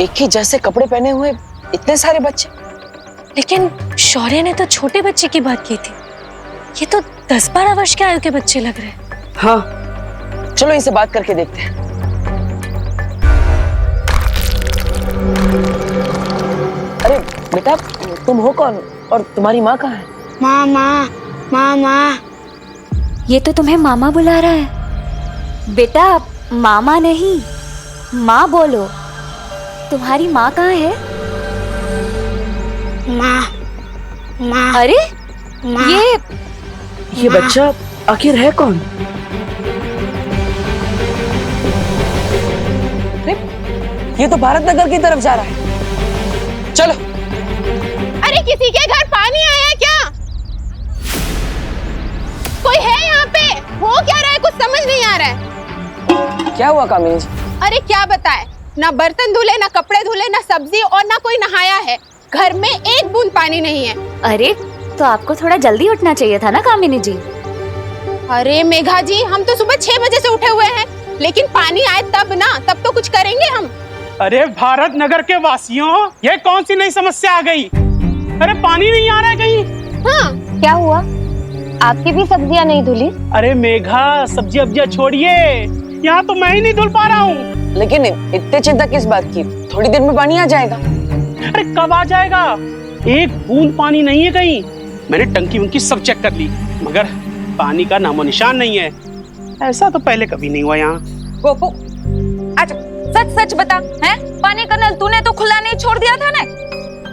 एक ही जैसे कपड़े पहने हुए इतने सारे बच्चे। लेकिन शौर्य ने तो छोटे बच्चे की बात की थी, ये तो 10-12 वर्ष के आयु के बच्चे लग रहे हैं। हाँ, चलो इनसे बात करके देखते हैं। अरे बेटा, तुम हो कौन और तुम्हारी माँ कहाँ है? मामा, मामा। ये तो तुम्हें मामा बुला रहा है। बेटा मामा नहीं, माँ बोलो। तुम्हारी माँ कहाँ है? माँ, माँ। अरे माँ। ये बच्चा आखिर है कौन? ये तो भारत नगर की तरफ जा रहा है। चलो। अरे किसी के घर पानी आया है क्या? कोई है यहाँ पे? हो क्या रहा है? कुछ समझ नहीं आ रहा है। क्या हुआ कामिनी जी? अरे क्या बताए, ना बर्तन धुले, ना कपड़े धुले, ना सब्जी और ना कोई नहाया है। घर में एक बूंद पानी नहीं है। अरे तो आपको थोड़ा जल्दी उठना चाहिए था ना कामिनी जी। अरे मेघा जी, हम तो सुबह 6 बजे से उठे हुए हैं, लेकिन पानी आए तब ना, तब तो कुछ करेंगे हम। अरे भारत नगर के वासियों, ये कौन सी नई समस्या आ गई? अरे पानी नहीं आ रहा है कहीं। हाँ, क्या हुआ? आपकी भी सब्जियां नहीं धुली? अरे मेघा, सब्जी अब्जियां छोड़िए, यहाँ तो मैं ही नहीं धुल पा रहा हूँ। लेकिन इतनी चिंता किस बात की? थोड़ी देर में पानी आ जाएगा। अरे कब आ जाएगा? एक बूंद पानी नहीं है कहीं। मैंने टंकी उनकी सब चेक कर ली, मगर पानी का नामो निशान नहीं है। ऐसा तो पहले कभी नहीं हुआ यहाँ। गोपू, अच्छा सच सच बता, हैं? पानी का नल तूने तो खुला नहीं छोड़ दिया था ना?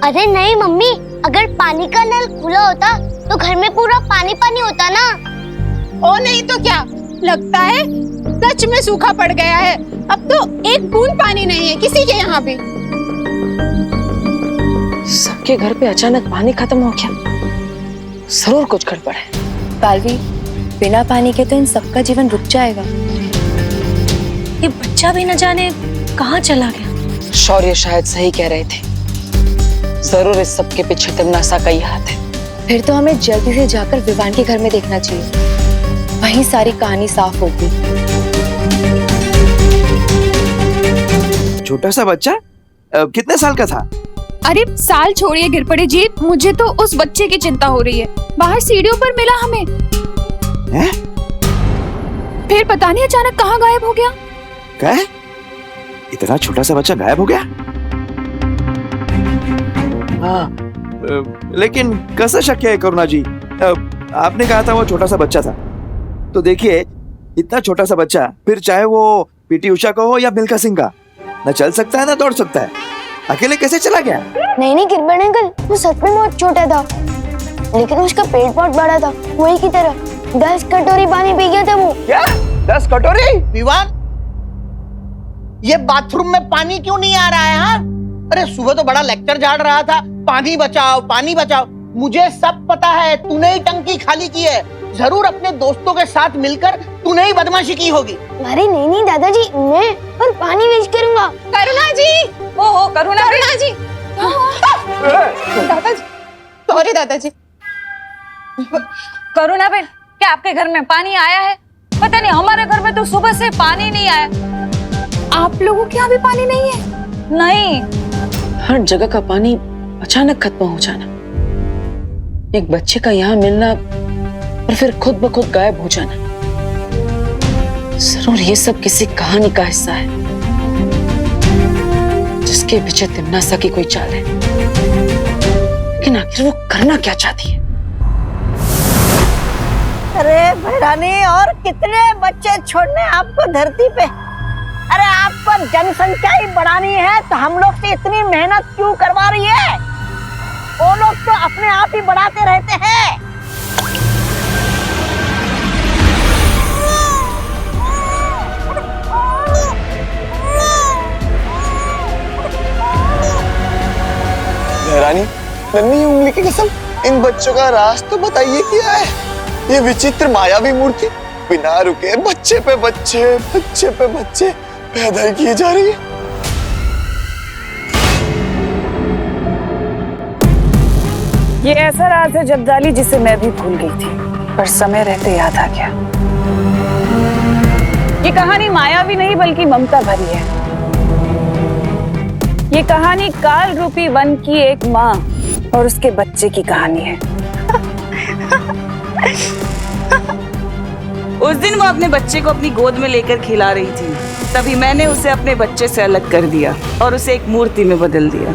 अरे नहीं मम्मी, अगर पानी का नल खुला होता तो घर में पूरा पानी पानी होता ना। ओ नहीं तो क्या, लगता है सच में सूखा पड़ गया है। अब तो एक बूंद पानी नहीं है किसी के यहाँ भी। सबके घर पे अचानक पानी खत्म हो गया। जरूर कुछ गड़बड़ है। पालवी, बिना पानी के तो इन सबका जीवन रुक जाएगा। ये बच्चा भी न जाने कहाँ चला गया। शौर्य शायद सही कह रहे थे, जरूर इस सब के पीछे तिमनासा का ही हाथ है। फिर तो हमें जल्दी से जाकर विवान के घर में देखना चाहिए, वहीं सारी कहानी साफ होगी। छोटा सा बच्चा कितने साल का था? अरे साल छोड़िए गिरपड़े जी, मुझे तो उस बच्चे की चिंता हो रही है। बाहर सीढ़ियों पर मिला हमें। हैं? फिर पता नहीं अचानक कहाँ गायब हो गया। क्या? इतना छोटा सा बच्चा गायब हो गया? हाँ, लेकिन कैसे शक्य है करुणा जी? आपने कहा था वो छोटा सा बच्चा था, तो देखिए इतना छोटा सा बच्चा, फिर चाहे वो पीटी उषा का हो या मिल्खा सिंह का, न चल सकता है ना दौड़ सकता है। अकेले कैसे चला गया? नहीं गिरबड़ अंकल, वो सच में बहुत छोटा था, लेकिन उसका पेट बहुत बड़ा था, वही की तरह 10 कटोरी पानी पी गया था वो। क्या? 10 कटोरी? विवान, ये बाथरूम में पानी क्यों नहीं आ रहा है? हाँ, अरे सुबह तो बड़ा लेक्चर झाड़ रहा था, पानी बचाओ पानी बचाओ। मुझे सब पता है, तूने ही टंकी खाली की है। जरूर अपने दोस्तों के साथ मिलकर तूने ही बदमाशी की होगी। अरे नहीं दादाजी, मैं और पानी वेस्ट करूंगा। करुणा जी, ओहो करुणा जी, दादाजी, सॉरी दादाजी। करुणा बहन, क्या आपके घर में पानी आया है? पता नहीं, हमारे घर में तो सुबह से पानी नहीं आया। आप लोगों के यहाँ भी पानी नहीं है? नहीं। हर जगह का पानी अचानक खत्म हो जाना, एक बच्चे का यहाँ मिलना और फिर खुद ब खुद गायब हो जाना, जरूर ये सब किसी कहानी का हिस्सा है, जिसके पीछे तिमनासा की कोई चाल है। लेकिन आखिर वो करना क्या चाहती है? अरे भैरानी, और कितने बच्चे छोड़ने आपको धरती पे? अरे आपको जनसंख्या ही बढ़ानी है तो हम लोग से इतनी मेहनत क्यों करवा रही है? वो लोग तो अपने आप ही बढ़ाते रहते हैं। भैरानी, नन्ही उंगली की कसम, इन बच्चों का राज तो बताइए क्या है? ये विचित्र मायावी मूर्ति बिना रुके बच्चे पे बच्चे पैदा किए जा रही है। ये ऐसा राज है जब्दाली जिसे मैं भी भूल गई थी, पर समय रहते याद आ गया। ये कहानी मायावी नहीं बल्कि ममता भरी है। ये कहानी काल रूपी वन की एक माँ और उसके बच्चे की कहानी है। उस दिन वो अपने बच्चे को अपनी गोद में लेकर खिला रही थी, तभी मैंने उसे अपने बच्चे से अलग कर दिया और उसे एक मूर्ति में बदल दिया।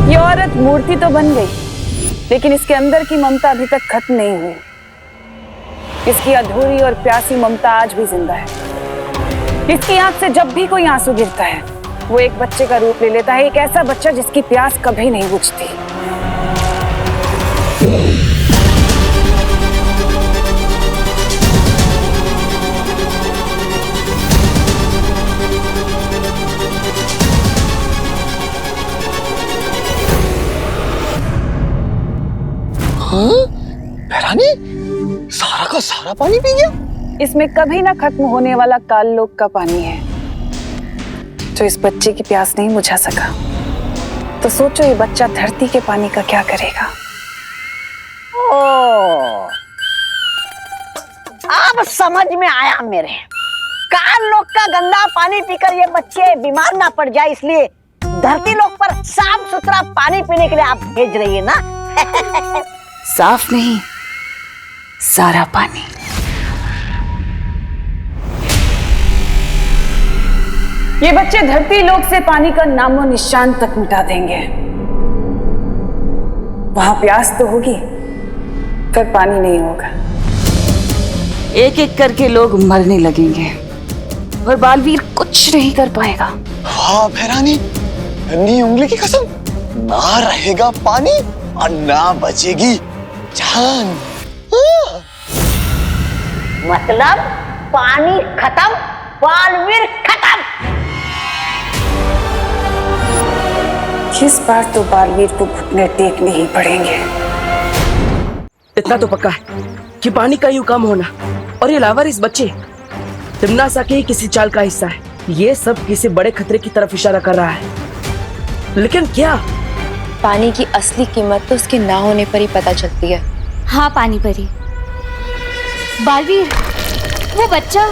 ये औरत मूर्ति तो बन गई, लेकिन इसके अंदर की ममता अभी तक खत्म नहीं हुई। इसकी अधूरी और प्यासी ममता आज भी जिंदा है। इसकी आंख से जब भी कोई आंसू गिरता है, वो एक बच्चे का रूप ले लेता है, एक ऐसा बच्चा जिसकी प्यास कभी नहीं बुझती। रानी सारा का सारा पानी पी गया। इसमें कभी ना खत्म होने वाला काल लोक का पानी है, जो इस बच्चे की प्यास नहीं बुझा सका। तो सोचो ये बच्चा धरती के पानी का क्या करेगा। ओ, अब समझ में आया मेरे। काल लोक का गंदा पानी पीकर ये बच्चे बीमार ना पड़ जाए, इसलिए धरती लोक पर साफ सुथरा पानी पीने के लिए आप भेज रही है ना। साफ नहीं, सारा पानी। ये बच्चे धरती लोक से पानी का नामो निशान तक मिटा देंगे। वहां प्यास तो होगी, पर पानी नहीं होगा। एक एक करके लोग मरने लगेंगे और बालवीर कुछ नहीं कर पाएगा। हाँ भैरानी, नन्ही उंगली की कसम, ना रहेगा पानी और ना बचेगी जान। मतलब पानी खत्म, बालवीर खत्म। इस बार तो बालवीर को घुटने टेकने ही पड़ेंगे। इतना तो पक्का है कि पानी का यूं कम होना और ये लावारिस बच्चे तिमनासा के ही किसी चाल का हिस्सा है। ये सब किसी बड़े खतरे की तरफ इशारा कर रहा है, लेकिन क्या? पानी की असली कीमत तो उसके ना होने पर ही पता चलती है। हाँ पानी परी। बालवीर, वो बच्चा,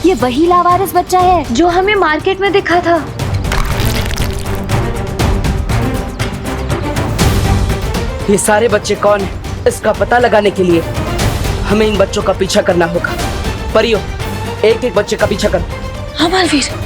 ये वही लावारिस बच्चा है जो हमें मार्केट में दिखा था। ये सारे बच्चे कौन हैं? इसका पता लगाने के लिए हमें इन बच्चों का पीछा करना होगा। परियो, एक एक बच्चे का पीछा कर। हाँ बालवीर।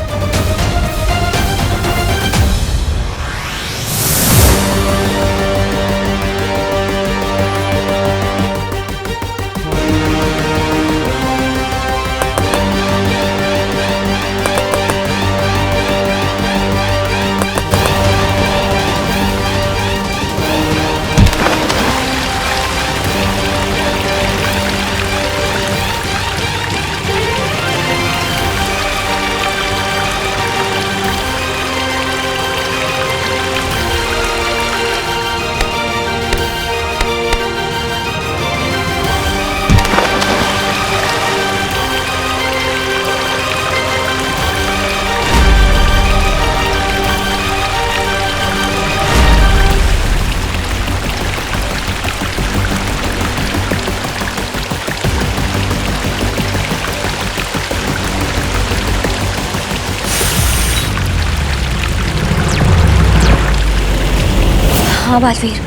हाँ बालवीर,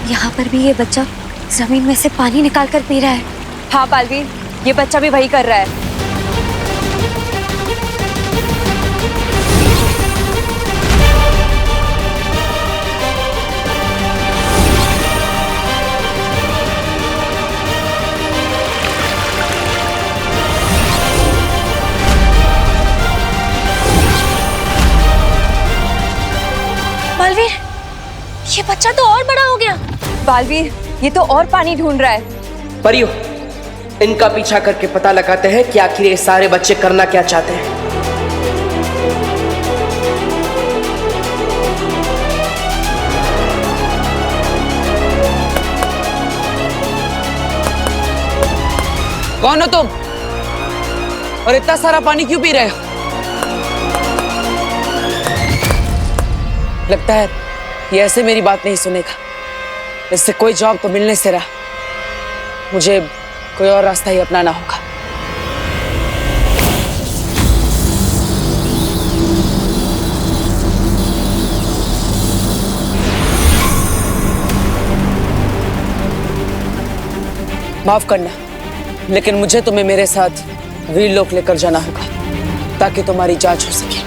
यहाँ पर भी ये बच्चा जमीन में से पानी निकाल कर पी रहा है। हाँ बालवीर, ये बच्चा भी वही कर रहा है। बालवीर, ये बच्चा तो और बड़ा हो गया। बालवीर, ये तो और पानी ढूंढ रहा है। परियो, इनका पीछा करके पता लगाते हैं कि आखिर ये सारे बच्चे करना क्या चाहते हैं। कौन हो तुम और इतना सारा पानी क्यों पी रहे हो? लगता है ये ऐसे मेरी बात नहीं सुनेगा। इससे कोई जवाब तो मिलने से रहा, मुझे कोई और रास्ता ही अपनाना होगा। माफ करना, लेकिन मुझे तुम्हें मेरे साथ वीरलोक लेकर जाना होगा ताकि तुम्हारी जांच हो सके।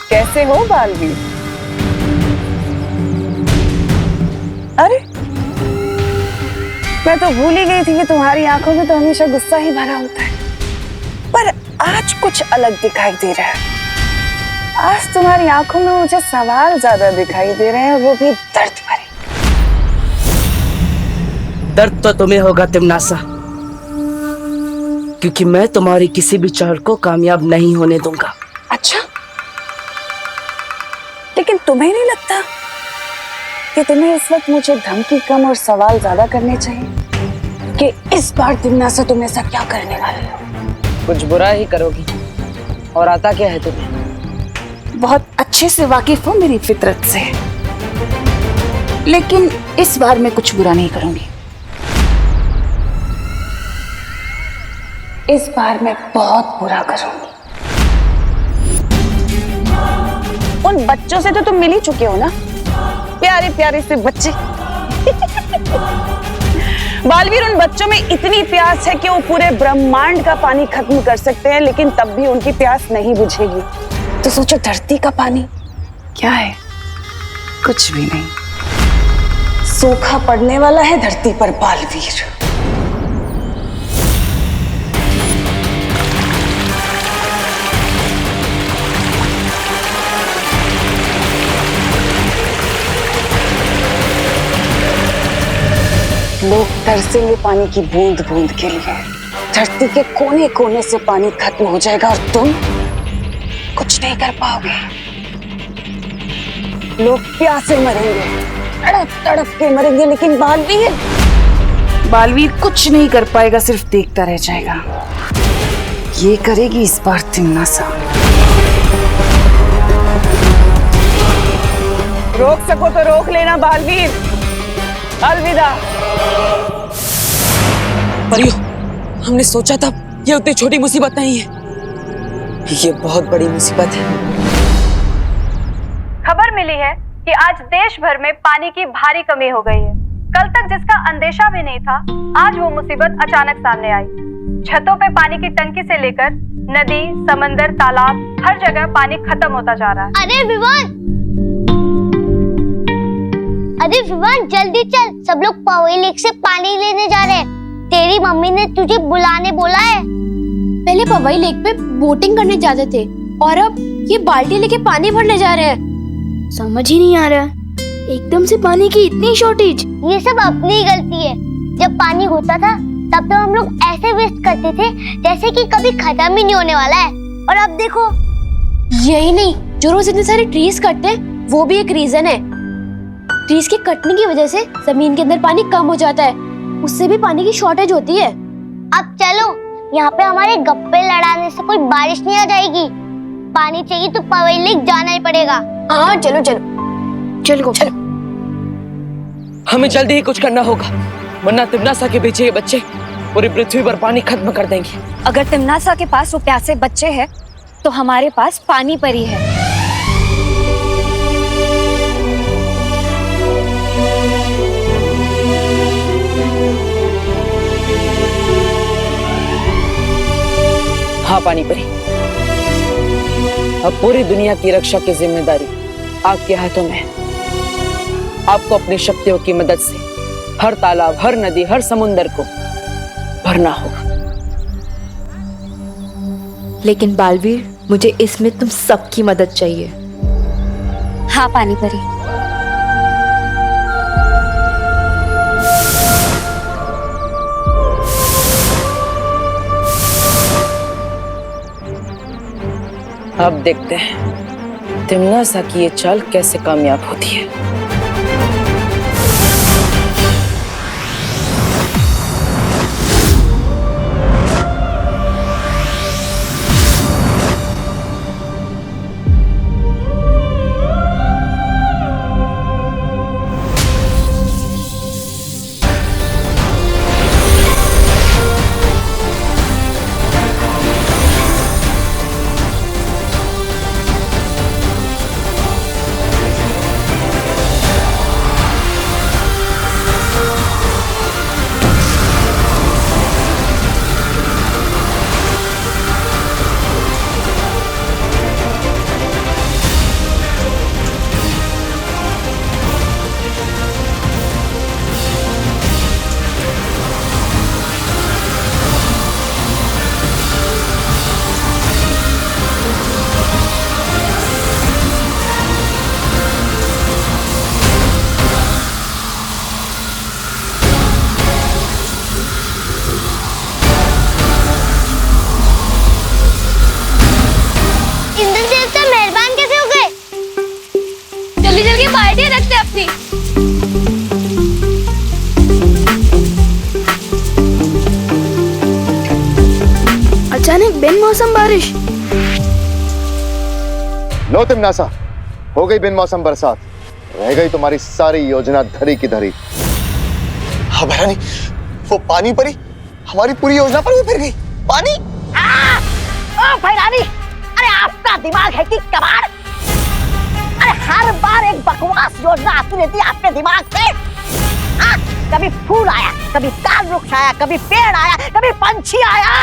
कैसे हो बालवीर? अरे मैं तो भूल ही गई थी कि तुम्हारी आंखों में तो हमेशा गुस्सा ही भरा होता है, पर आज कुछ अलग दिखाई दे रहा है। आज तुम्हारी आंखों में मुझे सवाल ज्यादा दिखाई दे रहे हैं, वो भी दर्द भरे। दर्द तो तुम्हें होगा तिमनासा, क्योंकि मैं तुम्हारी किसी भी चाल को कामयाब नहीं होने दूंगा। अच्छा, लेकिन तुम्हें नहीं लगता कि तुम्हें इस वक्त मुझे धमकी कम और सवाल ज्यादा करने चाहिए कि इस बार तिमनासा तुम ऐसा क्या करने वाले हो? कुछ बुरा ही करोगी, और आता क्या है तुम्हें? बहुत अच्छे से वाकिफ हो मेरी फितरत से, लेकिन इस बार मैं कुछ बुरा नहीं करूंगी। इस बार मैं बहुत बुरा करूंगी। उन बच्चों से तो तुम मिल ही चुके हो ना, प्यारे प्यारे से बच्चे। बालवीर, उन बच्चों में इतनी प्यास है कि वो पूरे ब्रह्मांड का पानी खत्म कर सकते हैं, लेकिन तब भी उनकी प्यास नहीं बुझेगी। तो सोचो, धरती का पानी क्या है? कुछ भी नहीं। सूखा पड़ने वाला है धरती पर बालवीर। लोग तरसेंगे पानी की बूंद बूंद के लिए। धरती के कोने कोने से पानी खत्म हो जाएगा और तुम कुछ नहीं कर पाओगे। लोग प्यासे मरेंगे, तड़प तड़प के मरेंगे, लेकिन बालवीर कुछ नहीं कर पाएगा, सिर्फ देखता रह जाएगा। ये करेगी इस बार तिमनासा। रोक सको तो रोक लेना बालवीर। अलविदा। परियो, हमने सोचा था ये उतनी छोटी मुसीबत नहीं है, ये बहुत बड़ी मुसीबत है। खबर मिली है कि आज देश भर में पानी की भारी कमी हो गई है। कल तक जिसका अंदेशा भी नहीं था, आज वो मुसीबत अचानक सामने आई। छतों पे पानी की टंकी से लेकर नदी, समंदर, तालाब, हर जगह पानी खत्म होता जा रहा है। अरे विवान, जल्दी चल, सब लोग पवई लेक से पानी लेने जा रहे हैं। तेरी मम्मी ने तुझे बुलाने बोला है। पहले पवई लेक पे बोटिंग करने जाते थे और अब ये बाल्टी लेके पानी भरने जा रहे हैं। समझ ही नहीं आ रहा, एकदम से पानी की इतनी शॉर्टेज। ये सब अपनी ही गलती है। जब पानी होता था तब तो हम लोग ऐसे वेस्ट करते थे जैसे कि कभी खत्म ही नहीं होने वाला है, और अब देखो। यही नहीं, जो रोज इतने सारे ट्रीज कटते हैं वो भी एक रीजन है। ट्रीज के कटने की वजह से जमीन के अंदर पानी कम हो जाता है, उससे भी पानी की शॉर्टेज होती है। अब चलो, यहाँ पे हमारे गप्पे लड़ाने से कोई बारिश नहीं आ जाएगी। पानी चाहिए तो पवई लेक जाना ही पड़ेगा। हाँ चलो चलो चलो चलो। हमें जल्दी ही कुछ करना होगा, वरना तिमनासा के पीछे ये बच्चे पूरी पृथ्वी पर पानी खत्म कर देंगे। अगर तिमनासा के पास वो प्यासे बच्चे हैं, तो हमारे पास पानी परी है। हाँ पानी परी, अब पूरी दुनिया की रक्षा की जिम्मेदारी आपके हाथों में है। आपको अपनी शक्तियों की मदद से हर तालाब, हर नदी, हर समुंदर को भरना होगा। लेकिन बालवीर, मुझे इसमें तुम सबकी मदद चाहिए। हाँ पानी परी। अब देखते हैं तिमनासा की ये चाल कैसे कामयाब होती है। बेमौसम बारिश। लो तिमनासा, हो गई बिन मौसम बरसात, रह गई तुम्हारी सारी योजना धरी की धरी। हाँ बहरानी, वो पानी परी हमारी पूरी योजना पर भी फिर गई। पानी ओ भैरानी, अरे आपका दिमाग है कि कबाड़? अरे हर बार एक बकवास योजना आती रहती है आपके दिमाग से। कभी फूल आया, कभी ताल वृक्ष आया, कभी पेड़ आया, कभी पंछी आया।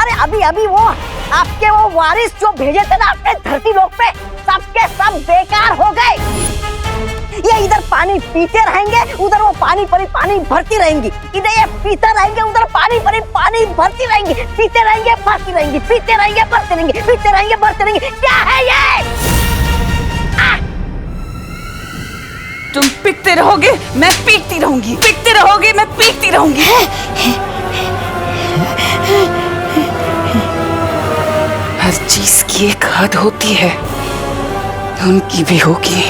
अरे अभी अभी वो आपके वो वारिस जो भेजे थे ना अपने धरती लोक पे, सबके सब बेकार हो गए। ये इधर पानी पीते रहेंगे, उधर वो पानी परी पानी भरती रहेंगी। इधर ये पीते रहेंगे, उधर पानी परी पानी भरती रहेंगी। पीते रहेंगे, भरती रहेंगी, पीते रहेंगे, भरते रहेंगे, पीते रहेंगे, भरते रहेंगे। क्या है ये? तुम पीटते रहोगे, मैं पीटती रहूंगी। पीटते रहोगे, मैं पीटती रहूंगी। हर चीज की एक हद होती है, उनकी भी होगी।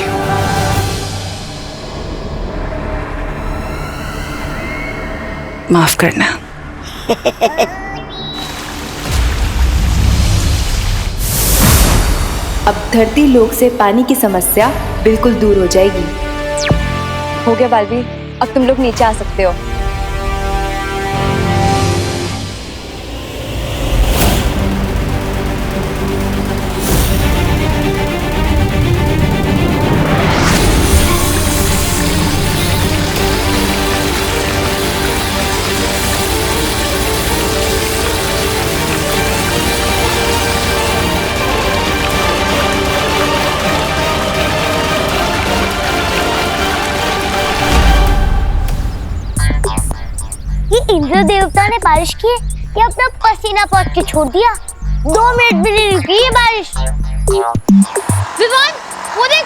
माफ करना। अब धरती लोक से पानी की समस्या बिल्कुल दूर हो जाएगी। हो गया बालवीर, अब तुम लोग नीचे आ सकते हो। इंद्र देवता ने बारिश की या अपना पसीना पोंछ के छोड़ दिया? 2 मिनट भी नहीं रुकी ये बारिश। विवान, वो देख।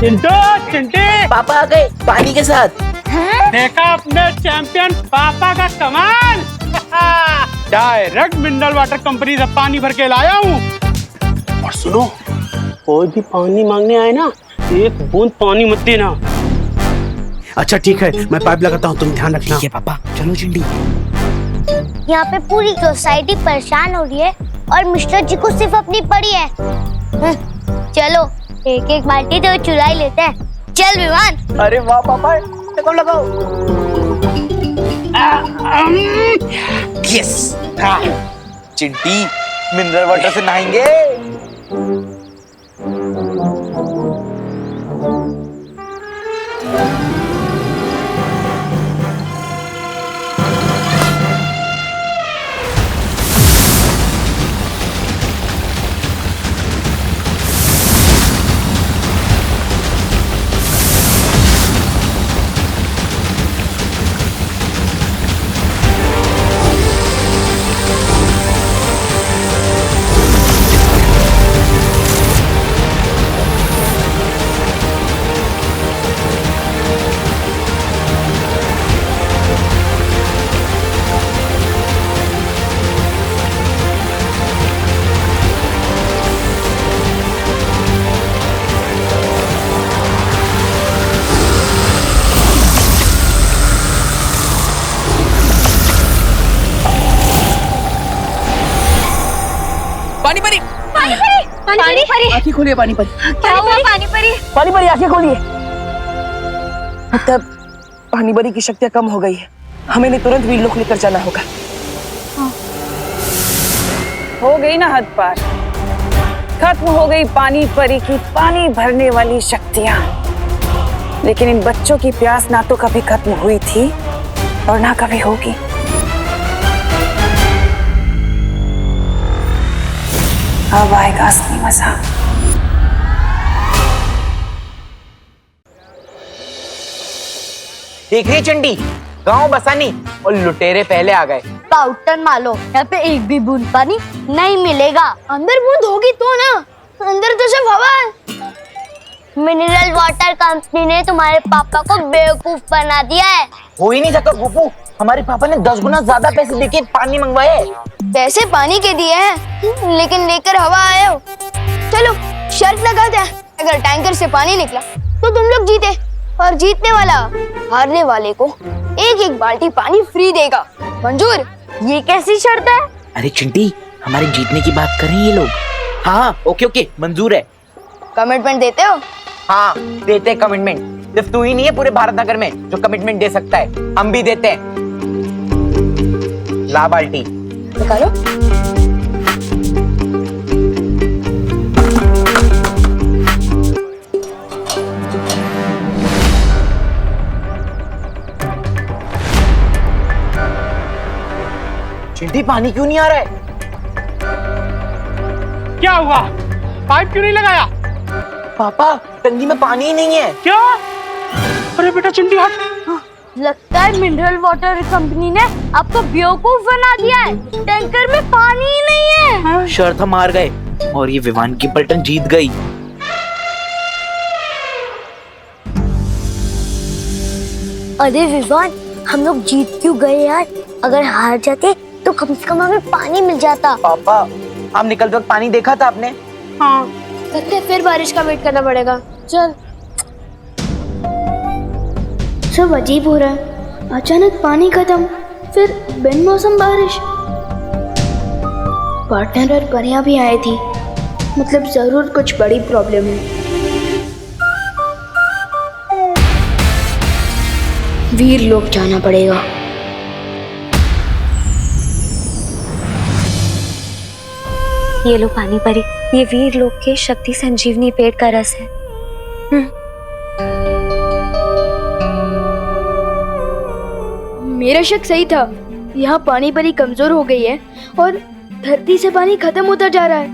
चिंटू, चिंटे, पापा आ गए पानी के साथ। देखा अपने चैंपियन पापा का कमाल। डायरेक्ट मिनरल वाटर कंपनी से पानी भर के लाया हूँ। और सुनो, कोई भी पानी मांगने आए ना, एक बूंद पानी मत देना। अच्छा ठीक है, मैं पाइप लगाता हूँ, तुम ध्यान रखना। ठीक है पापा, चलो चिंटी। यहाँ पे पूरी सोसाइटी परेशान हो रही है और मिस्टर जी को सिर्फ अपनी पड़ी है। चलो एक एक बाल्टी तो चुरा ही लेते हैं। चल विमान। अरे वाह पापा, लगाओ लगाओ। यस, चिंटी मिनरल वाटर से नहाएंगे। पानी परी, पानी परी, पानी परी। आंखें खोलिए पानी परी। क्या हुआ पानी परी? पानी परी आंखें खोलिए। मतलब पानी परी की शक्तियाँ कम हो गई है, हमें तुरंत वीरलोक लेकर जाना होगा। हो गई ना हद पार, खत्म हो गई पानी परी की पानी भरने वाली शक्तियां। लेकिन इन बच्चों की प्यास ना तो कभी खत्म हुई थी और ना कभी होगी। अब आएगा असली मजा। देख रही चंडी, गांव बसानी और लुटेरे पहले आ गए। पाउडर मारो, यहाँ पे एक भी बूंद पानी नहीं मिलेगा। अंदर बूंद होगी तो ना, अंदर तो सिर्फ हवा है। मिनरल वाटर कंपनी ने तुम्हारे पापा को बेवकूफ बना दिया है। हो ही नहीं सकता गोपू, हमारे पापा ने 10 गुना ज्यादा पैसे देके पानी मंगवाए। पैसे पानी के दिए हैं, लेकिन लेकर हवा आए हो। चलो शर्त लगाते हैं, अगर टैंकर से पानी निकला तो तुम लोग जीते, और जीतने वाला हारने वाले को एक एक बाल्टी पानी फ्री देगा। मंजूर? ये कैसी शर्त है? अरे चिंटी, हमारे जीतने की बात कर रहे हैं ये लोग। हाँ ओके ओके, मंजूर है। कमिटमेंट देते हो? हाँ देते हैं कमिटमेंट। सिर्फ तू ही नहीं है पूरे भारत नगर में जो कमिटमेंट दे सकता है, हम भी देते हैं। ला बाल्टी। निकालो। चिंटी पानी क्यों नहीं आ रहा है? क्या हुआ? पाइप क्यों नहीं लगाया? पापा टंकी में पानी ही नहीं है। क्या? अरे बेटा चिंटी हट। लगता है मिनरल वाटर कंपनी ने आपको बेवकूफ बना दिया है, टैंकर में पानी ही नहीं है। शर्त हम हार गए और ये विवान की पलटन जीत गई। अरे विवान, हम लोग जीत क्यों गए यार? अगर हार जाते तो कम से कम हमें पानी मिल जाता। पापा हम निकलते वक्त पानी देखा था आपने? हाँ। लगता है फिर बारिश का वेट करना पड़ेगा। चल। सब अजीब हो रहा है, अचानक पानी खत्म, फिर बिन मौसम बारिश। पार्टनर और परियां भी आई थी, मतलब जरूर कुछ बड़ी प्रॉब्लम है। वीर लोग जाना पड़ेगा। ये लो पानी परी, ये वीर लोक के शक्ति संजीवनी पेड़ का रस है। मेरा शक सही था, यहाँ पानी परी कमजोर हो गई है और धरती से पानी खत्म होता जा रहा है।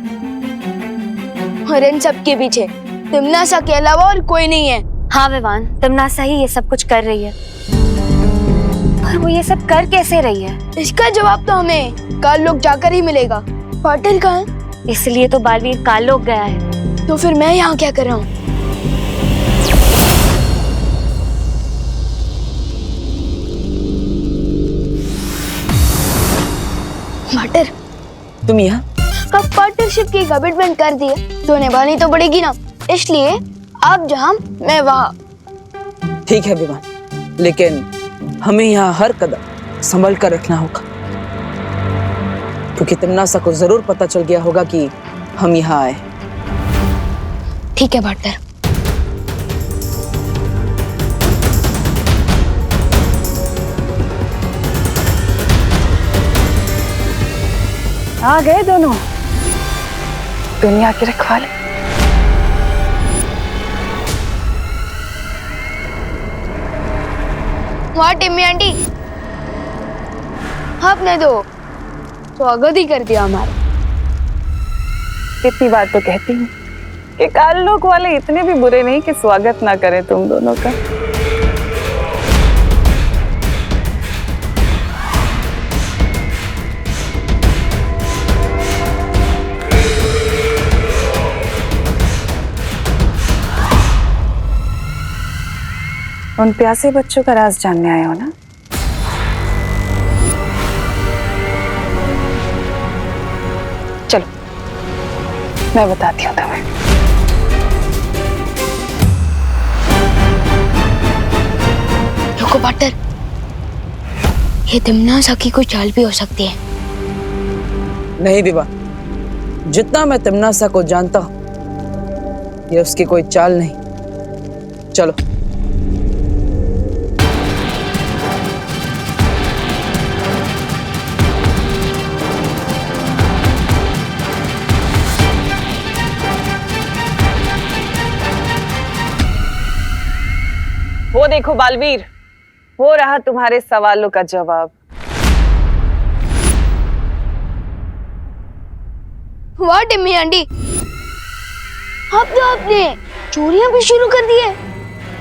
और इन सब के पीछे तिमनासा के अलावा और कोई नहीं है। हाँ विवान, तिमनासा ही ये सब कुछ कर रही है। पर वो ये सब कर कैसे रही है? इसका जवाब तो हमें काल लोग जाकर ही मिलेगा। पाटिल कहाँ है? इसलिए तो बालवीर काल लोग गया है। तो फिर मैं यहाँ क्या कर रहा हूँ? पाटर, तुम यहाँ? कब पार्टनरशिप की कमिटमेंट कर दी है तो निभानी तो पड़ेगी ना, इसलिए आप जहाँ मैं वहाँ। ठीक है विवान, लेकिन हमें यहाँ हर कदम संभल कर रखना होगा, क्योंकि तिमनासा को जरूर पता चल गया होगा कि हम यहाँ आए। ठीक है पार्टनर। आ गए दोनों दुनिया के रखवाले। वहाँ टिम्मी आंटी, आपने तो स्वागत ही कर दिया हमारा। इतनी बात तो कहती हूँ कि काल लोक वाले इतने भी बुरे नहीं कि स्वागत ना करें तुम दोनों का। उन प्यासे बच्चों का राज जानने आए हो ना? चलो मैं बताती हूँ तुम्हें। रुको पार्टनर, ये तिमनासा की कोई चाल भी हो सकती है। नहीं विवान, जितना मैं तिमनासा को जानता हूँ ये उसकी कोई चाल नहीं। चलो। वो देखो बालवीर, वो रहा तुम्हारे सवालों का जवाब। वाह टिम्मी आंटी, अब तो आपने चोरियां भी शुरू कर दी है।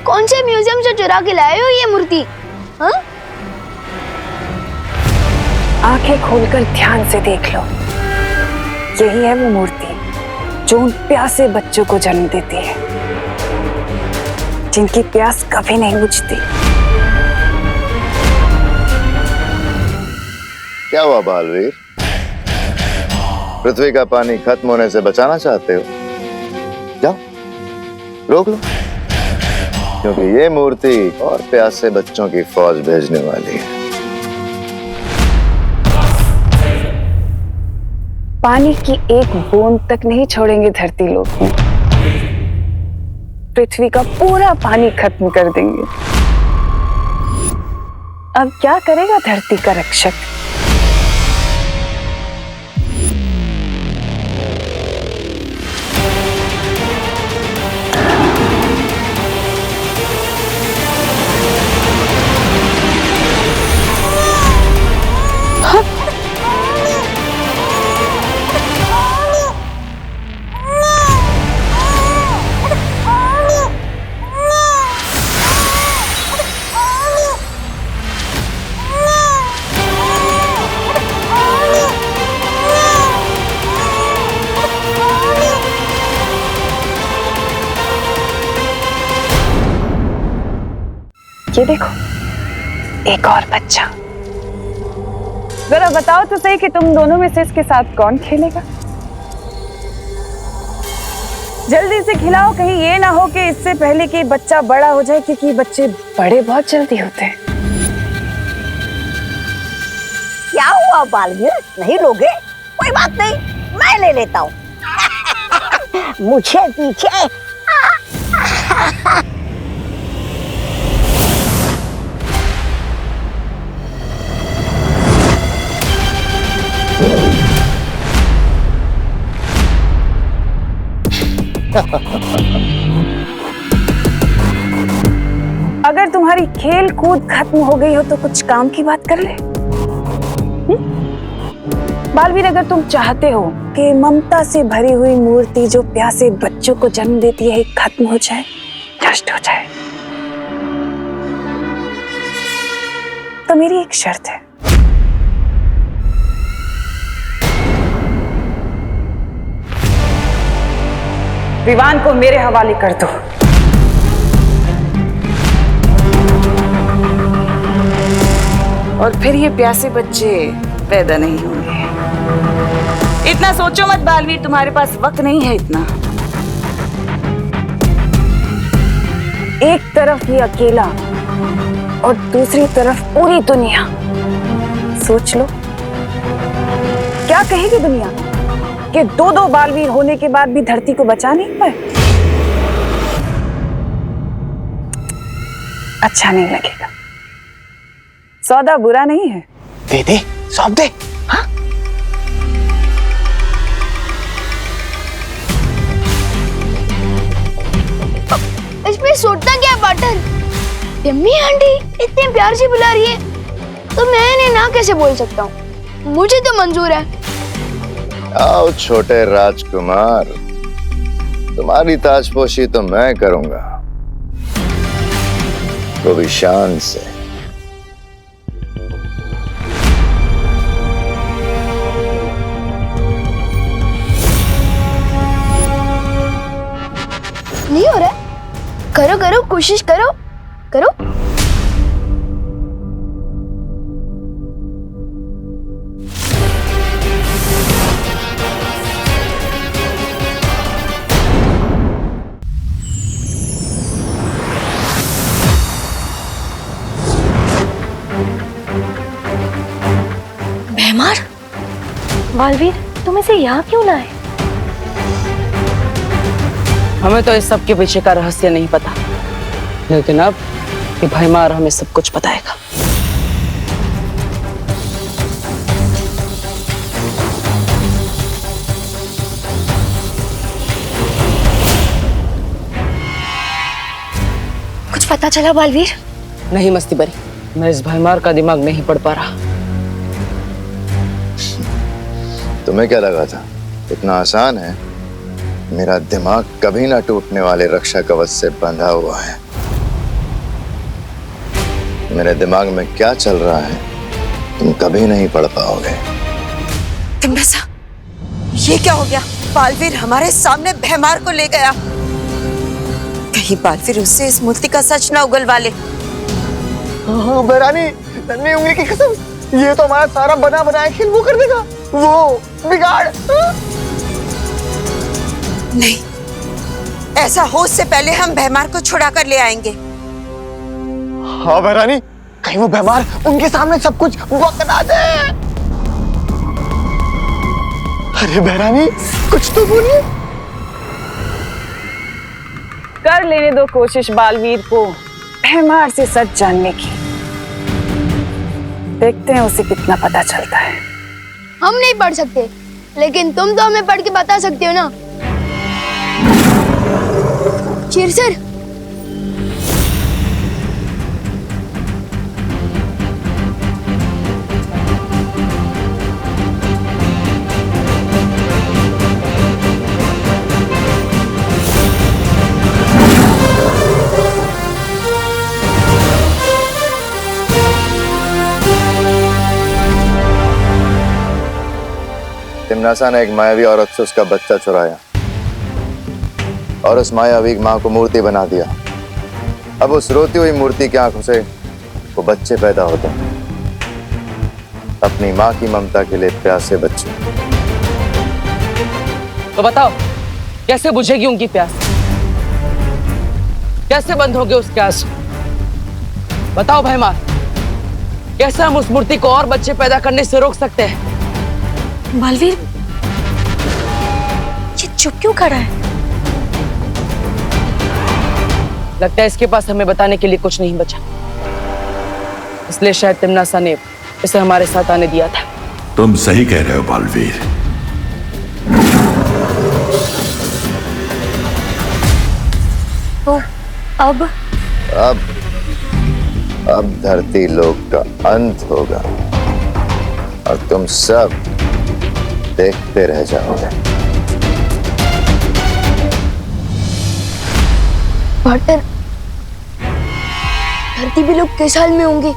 कौन से म्यूजियम से चुरा के लाए हो ये मूर्ति? हाँ? आंखें खोलकर ध्यान से देख लो, यही है वो मूर्ति जो उन प्यासे बच्चों को जन्म देती है, जिनकी प्यास कभी नहीं बुझती। क्या हुआ बालवीर? पृथ्वी का पानी खत्म होने से बचाना चाहते हो? रोक लो, क्योंकि ये मूर्ति और प्यासे बच्चों की फौज भेजने वाली है। पानी की एक बूंद तक नहीं छोड़ेंगे धरती लोग में। पृथ्वी का पूरा पानी खत्म कर देंगे। अब क्या करेगा धरती का रक्षक? ये देखो, एक और बच्चा। जरा बताओ तो सही कि तुम दोनों में से इसके साथ कौन खेलेगा? जल्दी से खिलाओ, कहीं ये ना हो कि इससे पहले कि बच्चा बड़ा हो जाए, क्योंकि बच्चे बड़े बहुत जल्दी होते हैं। क्या हुआ बालवीर, नहीं लोगे? कोई बात नहीं, मैं ले लेता हूँ। मुझे पीछे। अगर तुम्हारी खेल कूद खत्म हो गई हो तो कुछ काम की बात कर ले। बालवीर, अगर तुम चाहते हो कि ममता से भरी हुई मूर्ति जो प्यासे बच्चों को जन्म देती है खत्म हो जाए, नष्ट हो जाए, तो मेरी एक शर्त है। विवान को मेरे हवाले कर दो। और फिर ये प्यासे बच्चे पैदा नहीं होंगे। इतना सोचो मत बालवीर, तुम्हारे पास वक्त नहीं है इतना। एक तरफ ये अकेला और दूसरी तरफ पूरी दुनिया। सोच लो, क्या कहेगी दुनिया कि दो बालवीर होने के बाद भी धरती को बचा नहीं पाए? अच्छा नहीं लगेगा। सौदा बुरा नहीं है। दे दे, सौंप दे। हाँ? इसमें सोचना क्या है बटन? यम्मी आंटी इतने प्यार से बुला रही है तो मैं इन्हें ना कैसे बोल सकता हूँ? मुझे तो मंजूर है। आओ छोटे राजकुमार, तुम्हारी ताजपोशी तो मैं करूंगा, वो भी शान से। नहीं हो रहा? करो करो, कोशिश करो करो। भैमार, बालवीर, तुम इसे यहाँ क्यों लाए? हमें तो इस सब के पीछे का रहस्य नहीं पता, लेकिन अब ये भैमार हमें सब कुछ बताएगा। कुछ पता चला बालवीर? नहीं मस्ती बरी, मैं इस भैमार का दिमाग नहीं पढ़ पा रहा। तुम्हें क्या लगा था इतना आसान है? मेरा दिमाग कभी ना टूटने वाले रक्षा कवच से बंधा हुआ है। मेरे दिमाग में क्या चल रहा है तुम कभी नहीं पढ़ पाओगे। तिम्बसा, ये क्या हो गया? बालवीर हमारे सामने भैमार को ले गया। कहीं बालवीर उससे इस मूर्ति का सच ना उगलवा ले। बेरानी, नन्ही उंगली की कसम, ये तो हमारा सारा बना बनाया खेल वो कर देगा, वो बिगाड़। नहीं, ऐसा हो उससे पहले हम भैमार को छुड़ा कर ले आएंगे। हाँ बहरानी, कहीं वो भैमार उनके सामने सब कुछ बकना दे। अरे बहरानी कुछ तो बोलिए। कर लेने दो कोशिश बालवीर को भैमार से सच जानने की। देखते हैं उसे कितना पता चलता है। हम नहीं पढ़ सकते, लेकिन तुम तो हमें पढ़ के बता सकते हो ना। शेर सर, तिमनासा ने एक मायावी औरत से उसका बच्चा चुराया और उस मायावी माँ को मूर्ति बना दिया। अब उस रोती हुई मूर्ति की आंखों से वो बच्चे पैदा होते हैं, अपनी माँ की ममता के लिए प्यासे बच्चे। तो बताओ कैसे बुझेगी उनकी प्यास, कैसे बंद होंगे उसके आंसू? बताओ भैमार, कैसे हम उस मूर्ति को और बच्चे पैदा करने से रोक सकते हैं? बालवीर, ये चुप क्यों खड़ा है? लगता है इसके पास हमें बताने के लिए कुछ नहीं बचा, इसलिए शायद तिमनासा ने इसे हमारे साथ आने दिया था। तुम सही कह रहे हो बालवीर। तो अब धरती लोक का अंत होगा और तुम सब देखते रह जाओगे। पार्टनर, धरती भी लोग किस हाल में होंगे?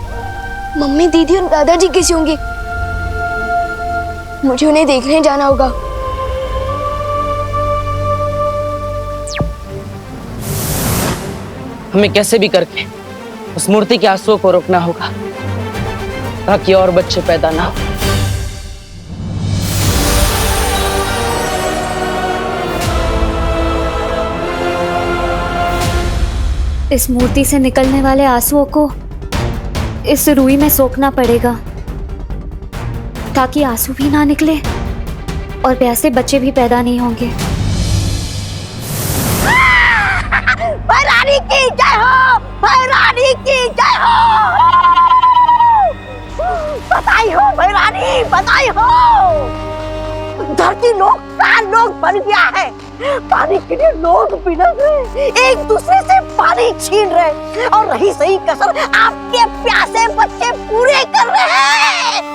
मम्मी, दीदी और दादाजी कैसे होंगे? मुझे उन्हें देखने जाना होगा। हमें कैसे भी करके उस मूर्ति के आंसुओं को रोकना होगा ताकि और बच्चे पैदा ना हो। इस मूर्ति से निकलने वाले आंसुओं को इस रुई में सोखना पड़ेगा ताकि आंसू भी ना निकले और प्यासे बच्चे भी पैदा नहीं होंगे। भैरानी की जय हो, भैरानी की जय हो। बधाई हो भैरानी, बधाई हो। धरती लोग का लोग बन गया है। पानी के लिए लोग बिना एक दूसरे से पानी छीन रहे और रही सही कसर आपके प्यासे बच्चे पूरे कर रहे हैं।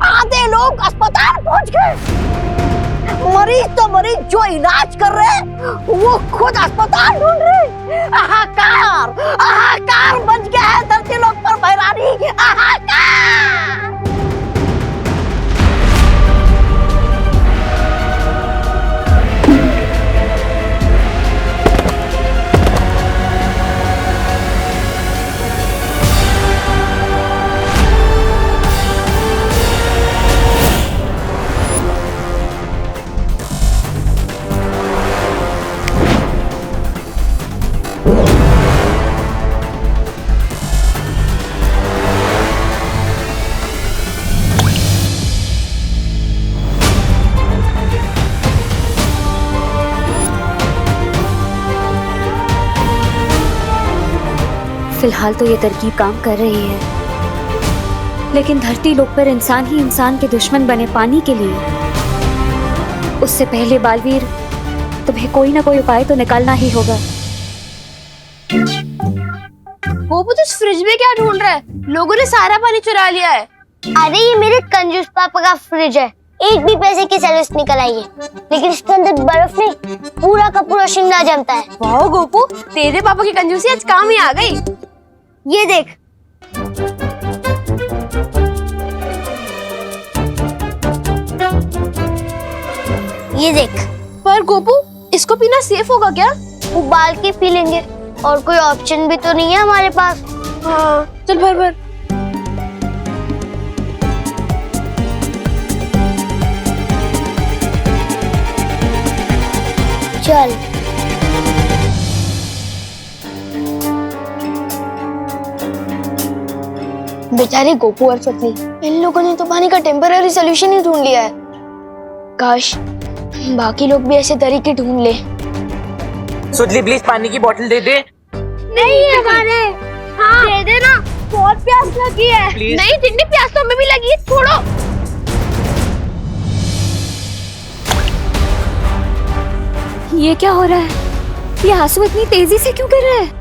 आधे लोग अस्पताल पहुंच गए। मरीज तो मरीज जो इलाज कर रहे हैं वो खुद अस्पताल ढूंढ रहे। हाहाकार हाहाकार मच गया है धरती लोग पर भैरानी, हाहाकार। फिलहाल तो ये तरकीब काम कर रही है, लेकिन धरती लोक पर इंसान ही इंसान के दुश्मन बने पानी के लिए उससे पहले बालवीर, तुम्हें कोई ना कोई उपाय तो निकालना ही होगा। गोपू तो इस फ्रिज में क्या ढूंढ रहा है? लोगों ने सारा पानी चुरा लिया है। अरे ये मेरे कंजूस पापा का फ्रिज है, एक भी पैसे की सर्विस निकल आई है, लेकिन इसके अंदर बर्फ नहीं, पूरा का पूरा शिमला जमता है। वाह गोपू, तेरे पापा की कंजूसी आज काम ही आ गई। ये देख, ये देख। पर गोपू, इसको पीना सेफ होगा क्या? उबाल के पी लेंगे, और कोई ऑप्शन भी तो नहीं है हमारे पास। हाँ, चल भर भर। चल। बेचारे गोपू और सतली, इन लोगों ने तो पानी का टेम्पररी सोल्यूशन ही ढूंढ लिया है। काश बाकी लोग भी ऐसे तरीके ढूंढ ले। सुतली प्लीज पानी की बोतल दे दे। नहीं है हमारे। हाँ दे देना, बहुत प्यास लगी है। नहीं जितनी प्यास तो हमें भी लगी है, छोड़ो। ये क्या हो रहा है? ये आंसू इतनी तेजी से क्यों गिर रहे हैं?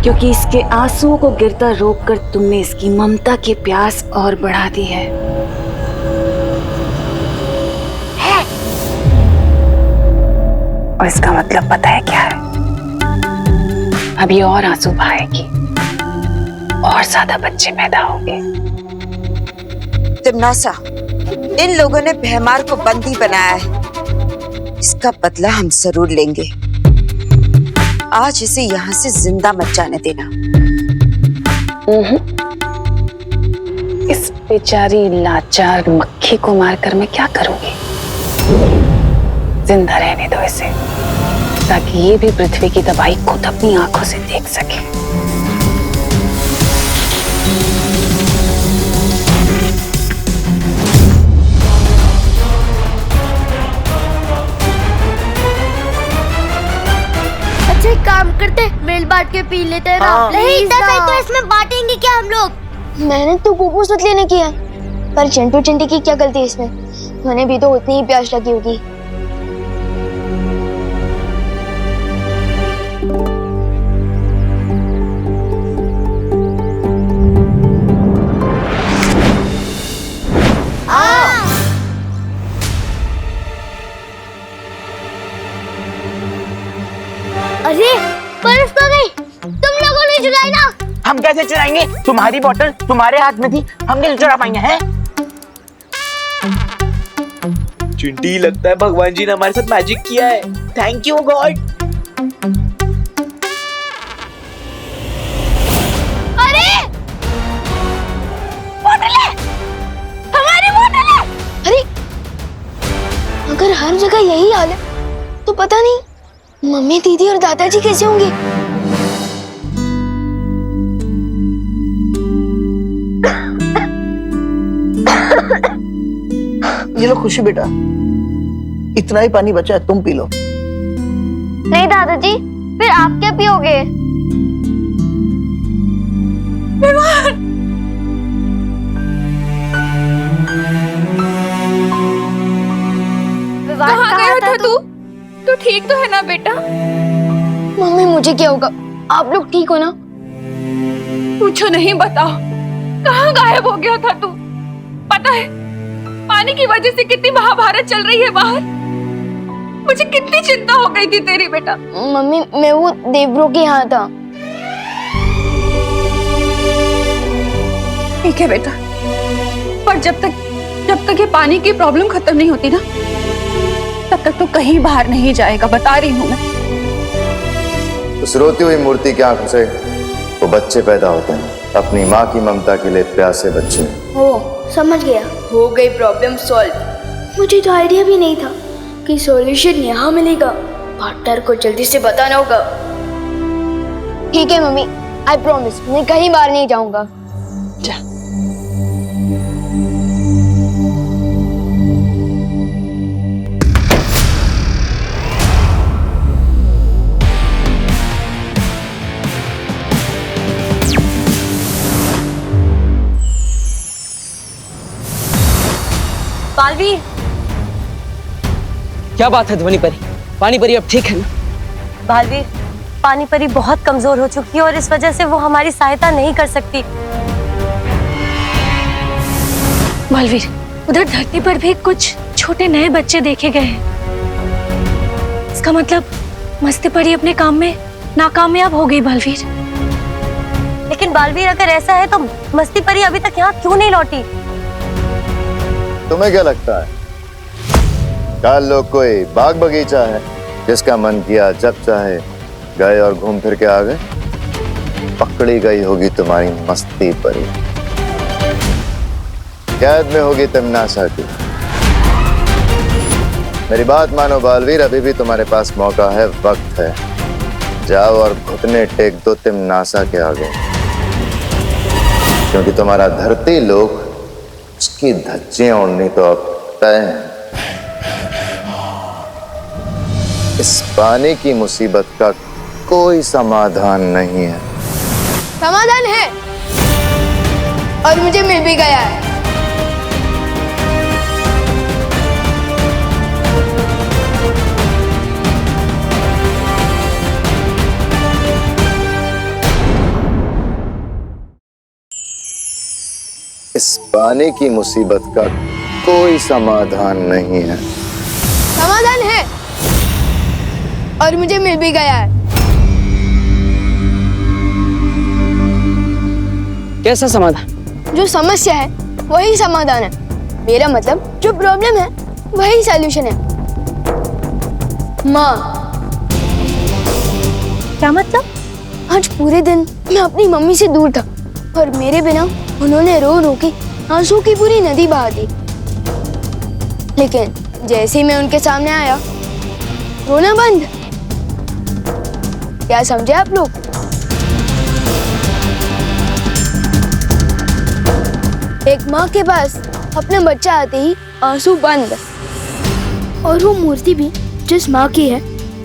क्योंकि इसके आंसुओं को गिरता रोककर तुमने इसकी ममता की प्यास और बढ़ा दी है। और इसका मतलब पता है क्या है? अब ये और आंसू बहाएगी और ज्यादा बच्चे पैदा होंगे। तिमनासा, इन लोगों ने भैमार को बंदी बनाया है। इसका बदला हम जरूर लेंगे। आज इसे यहाँ से जिंदा मत जाने देना। इस बेचारी लाचार मक्खी को मारकर मैं क्या करूंगी? जिंदा रहने दो इसे, ताकि ये भी पृथ्वी की तबाही खुद अपनी आंखों से देख सके। अच्छा एक काम करते, मिल बांट के पी लेते हैं ना। नहीं तो इसमें बांटेंगे क्या हम लोग? मेहनत तो गोपू सतली ने किया, पर चिंटू चिंटी की क्या गलती है इसमें? उन्हें भी तो उतनी ही प्यास लगी होगी। अरे बर्फ तो गई, तुम लोगों ने चुराई ना। हम कैसे चुराएंगे? तुम्हारी बोतल तुम्हारे हाथ में थी, हम कैसे चुरा पाएंगे? हैं? चिंटी, लगता है भगवान जी ने हमारे साथ मैजिक किया है। Thank you God. अरे बोतल है, हमारी बोतल है। अरे अगर हर जगह यही हाल है तो पता नहीं मम्मी, दीदी और दादाजी कैसे होंगे? ये लो खुशी बेटा, इतना ही पानी बचा है, तुम पी लो। नहीं दादाजी, फिर आप क्या पियोगे? कहाँ गया था तू? तू ठीक तो है ना बेटा? मम्मी मुझे क्या होगा? आप लोग ठीक हो ना? पूछो नहीं, बताओ कहाँ गायब हो गया था तू? पता है पानी की वजह से कितनी महाभारत चल रही है बाहर। मुझे कितनी चिंता हो गई थी तेरी बेटा। मम्मी मैं वो देवरो के यहाँ था। ठीक है बेटा, पर जब तक ये पानी की प्रॉब्लम खत्म नहीं होती ना, तब तक तो कहीं बाहर नहीं जाएगा, बता रही हूँ मैं। उस रोती हुई मूर्ति की आंखों से वो बच्चे पैदा होते हैं, अपनी माँ की ममता के लिए प्यासे बच्चे। ओ समझ गया, हो गई प्रॉब्लम सॉल्व। मुझे तो आइडिया भी नहीं था कि सॉल्यूशन यहाँ मिलेगा। पार्टनर को जल्दी से बताना होगा। ठीक है मम्मी, आई प्रॉमिस मैं कहीं बाहर नहीं जाऊंगा। बालवीर, क्या बात है ध्वनि परी? पानी परी अब ठीक है ना? बालवीर, पानी परी बहुत कमजोर हो चुकी है और इस वजह से वो हमारी सहायता नहीं कर सकती। बालवीर, उधर धरती पर भी कुछ छोटे नए बच्चे देखे गए हैं। इसका मतलब मस्ती परी अपने काम में नाकामयाब हो गई। बालवीर, लेकिन बालवीर अगर ऐसा है तो मस्ती परी अभी तक यहाँ क्यों नहीं लौटी? तुम्हें क्या लगता है कल लोग कोई बाग बगीचा है जिसका मन किया जब चाहे गए और घूम फिर के आ गए? पकड़ी गई होगी तुम्हारी मस्ती परी, कैद में होगी तिमनासा की। मेरी बात मानो बालवीर, अभी भी तुम्हारे पास मौका है, वक्त है। जाओ और घुटने टेक दो तिमनासा के आगे, क्योंकि तुम्हारा धरती लोक उसकी धज्जियां उड़नी तो अब तय है। इस पानी की मुसीबत का कोई समाधान नहीं है। समाधान है और मुझे मिल भी गया है। इस पानी की मुसीबत का कोई समाधान नहीं है। समाधान है और मुझे मिल भी गया है। कैसा समाधान? जो समस्या है वही समाधान है। मेरा मतलब जो प्रॉब्लम है वही सॉल्यूशन है। माँ, क्या मतलब? आज पूरे दिन मैं अपनी मम्मी से दूर था और मेरे बिना उन्होंने रो रो के आंसू की पूरी नदी बहा दी। लेकिन जैसे ही मैं उनके सामने आया, रोना बंद। क्या समझे आप लोग? एक माँ के पास अपना बच्चा आते ही आंसू बंद। और वो मूर्ति भी जिस माँ की है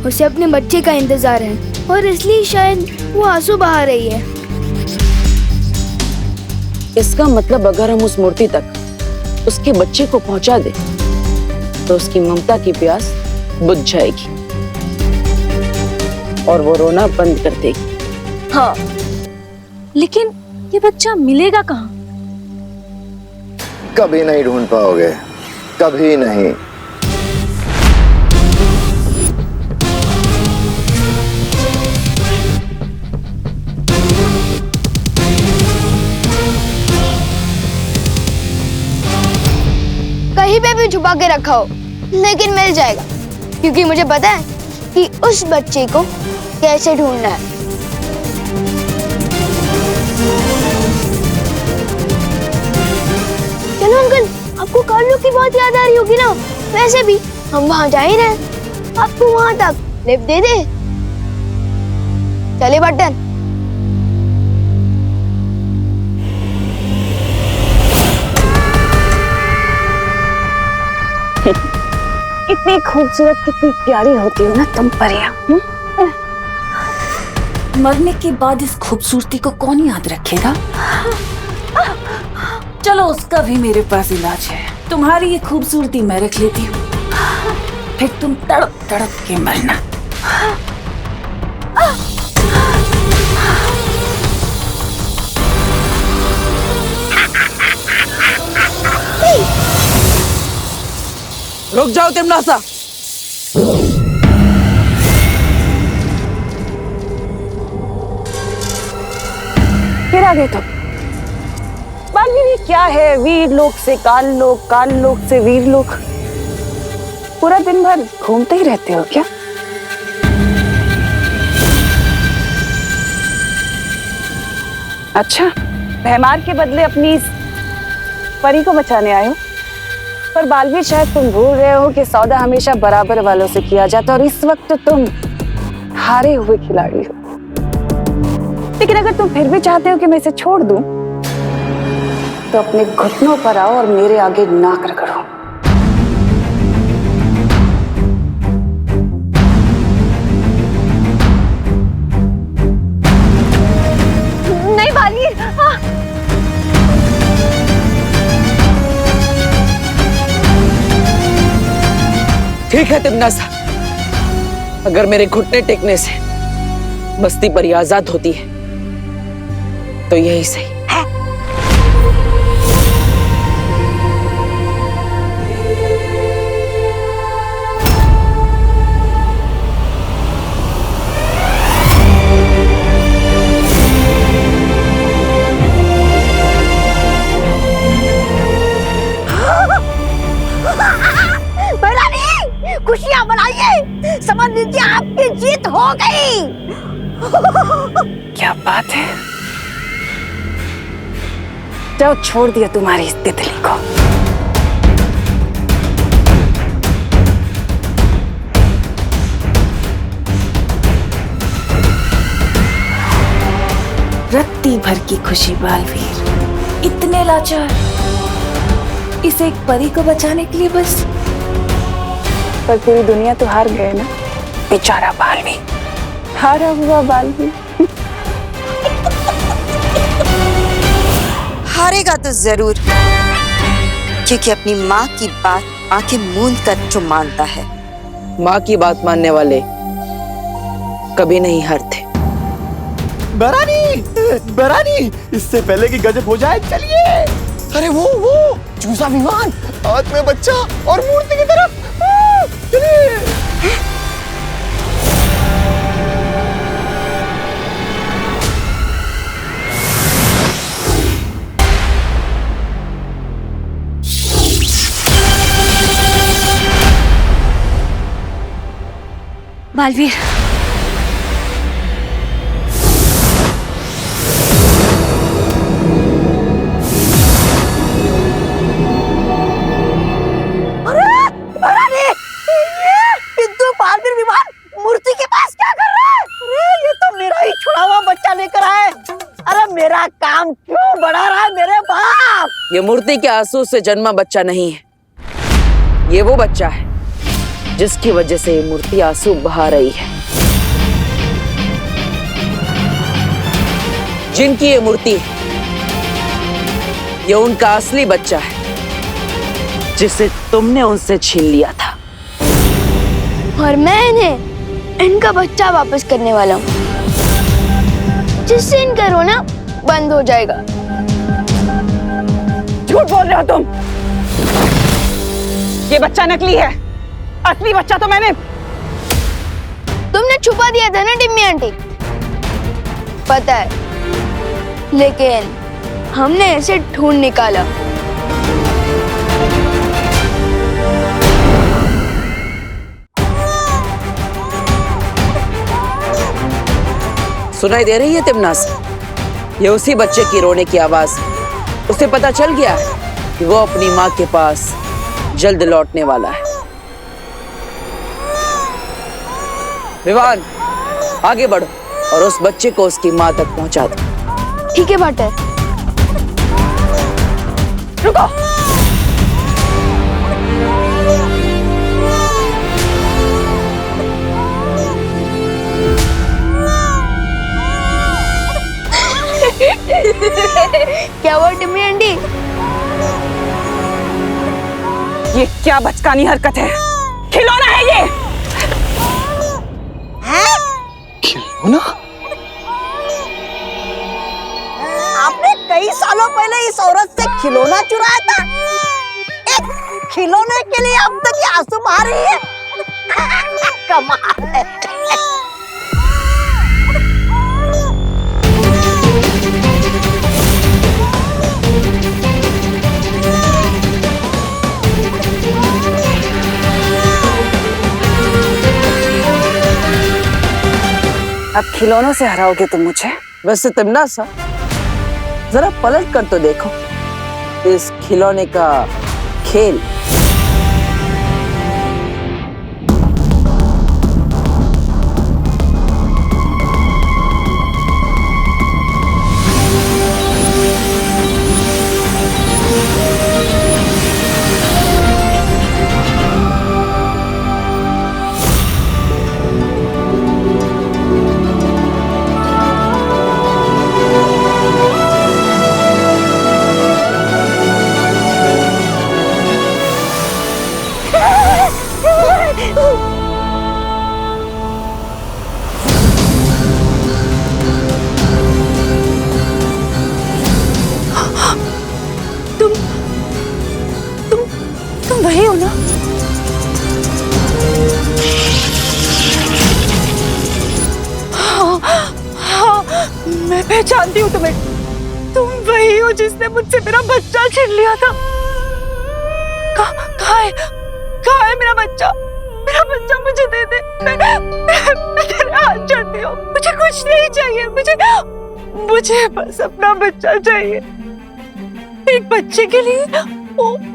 उसे अपने बच्चे का इंतजार है और इसलिए शायद वो आंसू बहा रही है। इसका मतलब अगर हम उस मूर्ति तक उसके बच्चे को पहुंचा दे तो उसकी ममता की प्यास बुझ जाएगी और वो रोना बंद कर देगी। हाँ, लेकिन ये बच्चा मिलेगा कहाँ? कभी नहीं ढूंढ पाओगे, कभी नहीं। कहीं पे भी छुपा के रखा हो, लेकिन मिल जाएगा, क्योंकि मुझे पता है कि उस बच्चे को कैसे ढूंढना है। चलो अंकल, आपको कार्लो की बहुत याद आ रही होगी ना? वैसे भी हम वहाँ जा ही रहे, आपको वहाँ तक लिफ्ट दे दे। चले बटन। कितनी खूबसूरत, कितनी प्यारी होती हो ना तुम परियां। मरने के बाद इस खूबसूरती को कौन याद रखेगा? चलो, उसका भी मेरे पास इलाज है। तुम्हारी ये खूबसूरती मैं रख लेती हूँ, फिर तुम तड़प तड़प के मरना। रुक जाओ तिमनासा। फिर आ गए तुम। बालवीर, ये क्या है? वीर लोक से काल लोक, काल लोक से वीर लोक। पूरा दिन भर घूमते ही रहते हो क्या? अच्छा, भैमार के बदले अपनी इस परी को बचाने आए हो। पर बालवीर, शायद तुम भूल रहे हो कि सौदा हमेशा बराबर वालों से किया जाता है और इस वक्त तुम हारे हुए खिलाड़ी हो। लेकिन अगर तुम फिर भी चाहते हो कि मैं इसे छोड़ दूं, तो अपने घुटनों पर आओ और मेरे आगे नाक रगड़ो। नहीं बालवीर, ठीक है तिमनासा, अगर मेरे घुटने टेकने से मस्ती परी आजाद होती है तो यही सही। बात है। जाओ, छोड़ दिया तुम्हारी इस तितली को। रत्ती भर की खुशी बालवीर, इतने लाचार, इसे एक परी को बचाने के लिए बस। पर पूरी दुनिया तो हार गए ना, बेचारा बालवीर, हारा हुआ बालवीर। हारेगा तो जरूर, क्योंकि अपनी माँ की बात आंखें मूंद कर जो मानता है। माँ की बात मानने वाले कभी नहीं हारते। बरानी, इससे पहले कि गजब हो जाए चलिए। अरे वो चूसा विमान, हाथ में बच्चा और मूर्ति की तरफ चलिए। बालवीर, किंतु बालवीर विमान मूर्ति के पास क्या कर रहा है? अरे ये तो मेरा ही छुड़ा हुआ बच्चा लेकर आए। अरे मेरा काम क्यों बढ़ा रहा है मेरे बाप? ये मूर्ति के आंसू से जन्मा बच्चा नहीं है, ये वो बच्चा है जिसकी वजह से ये मूर्ति आंसू बहा रही है। जिनकी ये मूर्ति है, ये उनका असली बच्चा है जिसे तुमने उनसे छीन लिया था। और मैं इन्हें इनका बच्चा वापस करने वाला हूँ, जिससे इनका रोना बंद हो जाएगा। झूठ बोल रहे हो तुम। ये बच्चा नकली है, असली बच्चा तो मैंने। तुमने छुपा दिया था ना टिम्मी आंटी, पता है, लेकिन हमने इसे ढूंढ निकाला। सुनाई दे रही है तिमनास? ये उसी बच्चे की रोने की आवाज। उसे पता चल गया है कि वो अपनी माँ के पास जल्द लौटने वाला है। विवान, आगे बढ़ो और उस बच्चे को उसकी माँ तक पहुंचा दो। ठीक है भाटर। रुको। क्या हुआ टिम्मी आंटी? ये क्या बचकानी हरकत है? खिलौना है ये। खिलौना? आपने कई सालों पहले इस औरत से खिलौना चुराया था। एक खिलौने के लिए अब तक ये आंसू बहा रही है। कमाल है। अब खिलौनों से हराओगे तुम मुझे? वैसे तिमनासा, जरा पलट कर तो देखो इस खिलौने का खेल। तुम वही हो ना? हाँ, मैं पहचानती हूँ तुम्हें। तुम वही हो जिसने मुझसे मेरा बच्चा छीन लिया था। कहाँ है मेरा बच्चा? मेरा बच्चा मुझे दे दे। मैं तेरे हाथ जोड़ती हूँ, मुझे कुछ नहीं चाहिए। मुझे बस अपना बच्चा चाहिए। एक बच्चे के लिए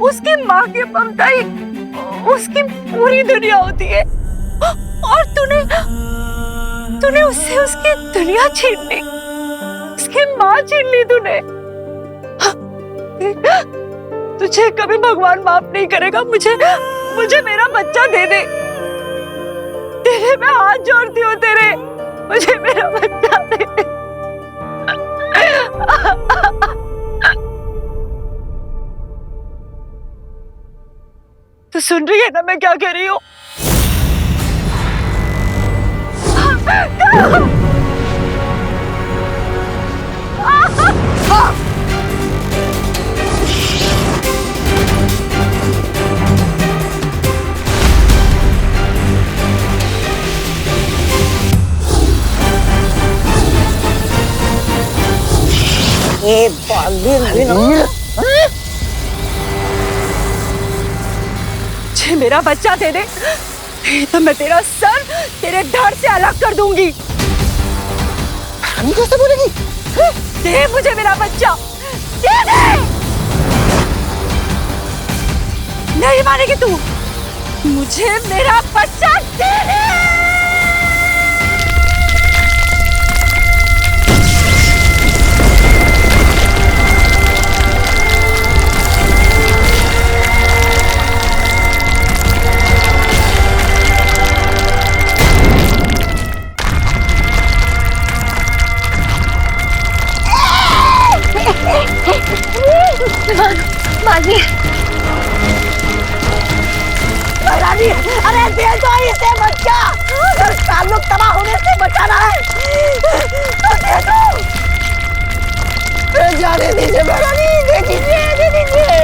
उसकी माँ की ममता ही उसकी पूरी दुनिया होती है, और तूने उससे उसकी दुनिया छीन ली, उसकी माँ छीन ली तूने। तुझे कभी भगवान माफ नहीं करेगा। मुझे मेरा बच्चा दे दे, तेरे मैं हाथ जोड़ती हूँ तेरे, मुझे मेरा बच्चा दे दे। तू सुन रही है ना मैं क्या कह रही हूँ? ये बालवीर मुझे मेरा बच्चा दे दे, तो मैं तेरा सर तेरे धड़ से अलग कर दूंगी। हम कैसे बोलेगी? दे मुझे मेरा बच्चा, दे दे। नहीं मानेगी तू? मुझे मेरा बच्चा दे दे। माजी, अरे दे दो इसे बच्चा, अगर ताल्लुक तबाह होने से बचाना है तो दे दो। जाने दीजिए महारानी, दे दीजिए, दे दीजिए।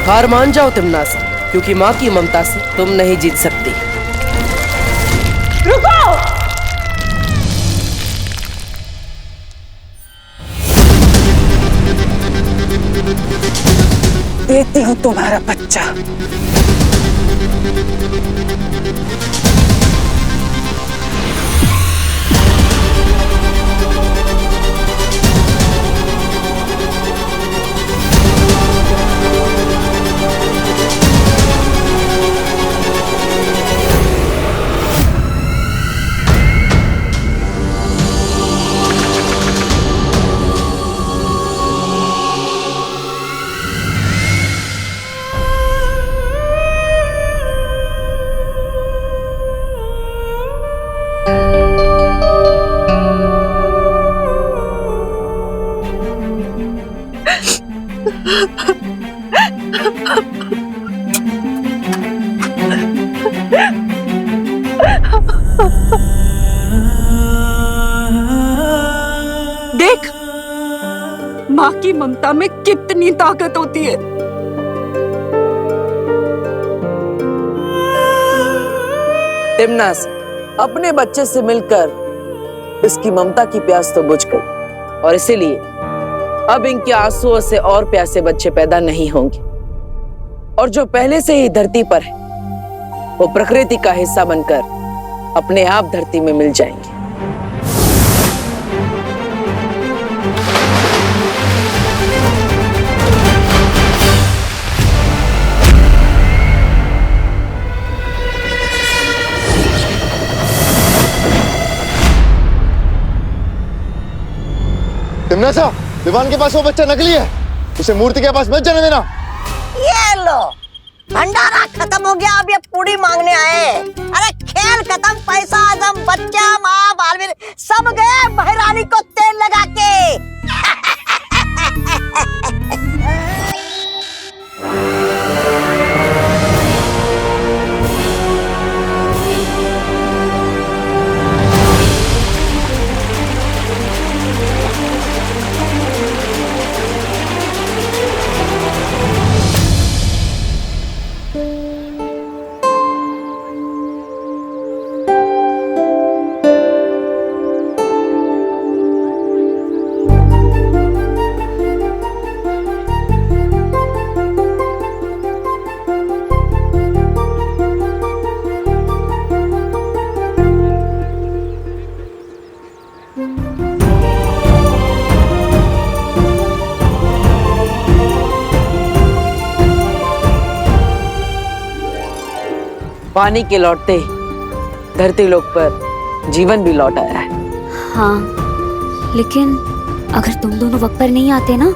हार मान जाओ तिमनास, क्योंकि माँ की ममता से तुम नहीं जीत सकती। रुको! देती हूँ तुम्हारा बच्चा। देख, माँ की ममता में कितनी ताकत होती है। तिमनास, अपने बच्चे से मिलकर इसकी ममता की प्यास तो बुझ गई, और इसीलिए अब इनके आंसुओं से और प्यासे बच्चे पैदा नहीं होंगे, और जो पहले से ही धरती पर है वो प्रकृति का हिस्सा बनकर अपने आप धरती में मिल जाएंगे। तिमनासा, दीवान के पास वो बच्चा नकली है, उसे मूर्ति के पास मत जाने देना। ये लो, भंडारा खत्म हो गया, अब ये पूरी मांगने आए। अरे खेल खत्म, पैसा आजम, बच्चा, माँ, बालवीर सब गए महारानी को तेल लगा के। पानी के लौटते ही धरती लोक पर जीवन भी लौट आया है। हाँ, लेकिन अगर तुम दोनों वक्त पर नहीं आते ना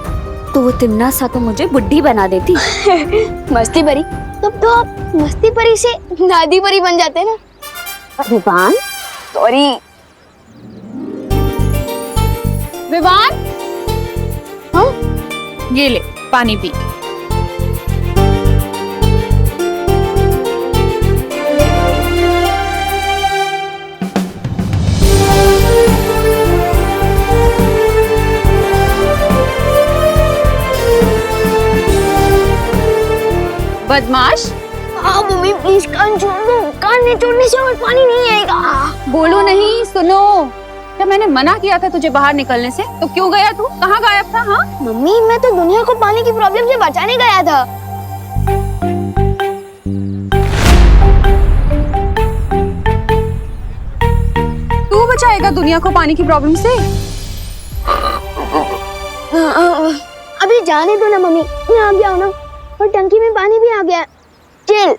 तो वो तिमना सा तो मुझे बुढ़ी बना देती। मस्ती परी, तब तो आप मस्ती परी से दादी परी बन जाते ना। विवान, सॉरी। विवान, हाँ? ये ले पानी पी। बदमाश। हाँ मम्मी प्लीज कान छोड़ दो, कान नहीं छोड़ने से और पानी नहीं आएगा। बोलो नहीं, सुनो। जब मैंने मना किया था तुझे बाहर निकलने से तो क्यों गया तू? कहाँ गायब था? हाँ मम्मी, मैं तो दुनिया को पानी की प्रॉब्लम से बचाने गया था। तू बचाएगा दुनिया को पानी की प्रॉब्लम से? अभी जाने दो ना मम्मी, यहाँ भी आओ ना। और टंकी में पानी भी आ गया। चिल।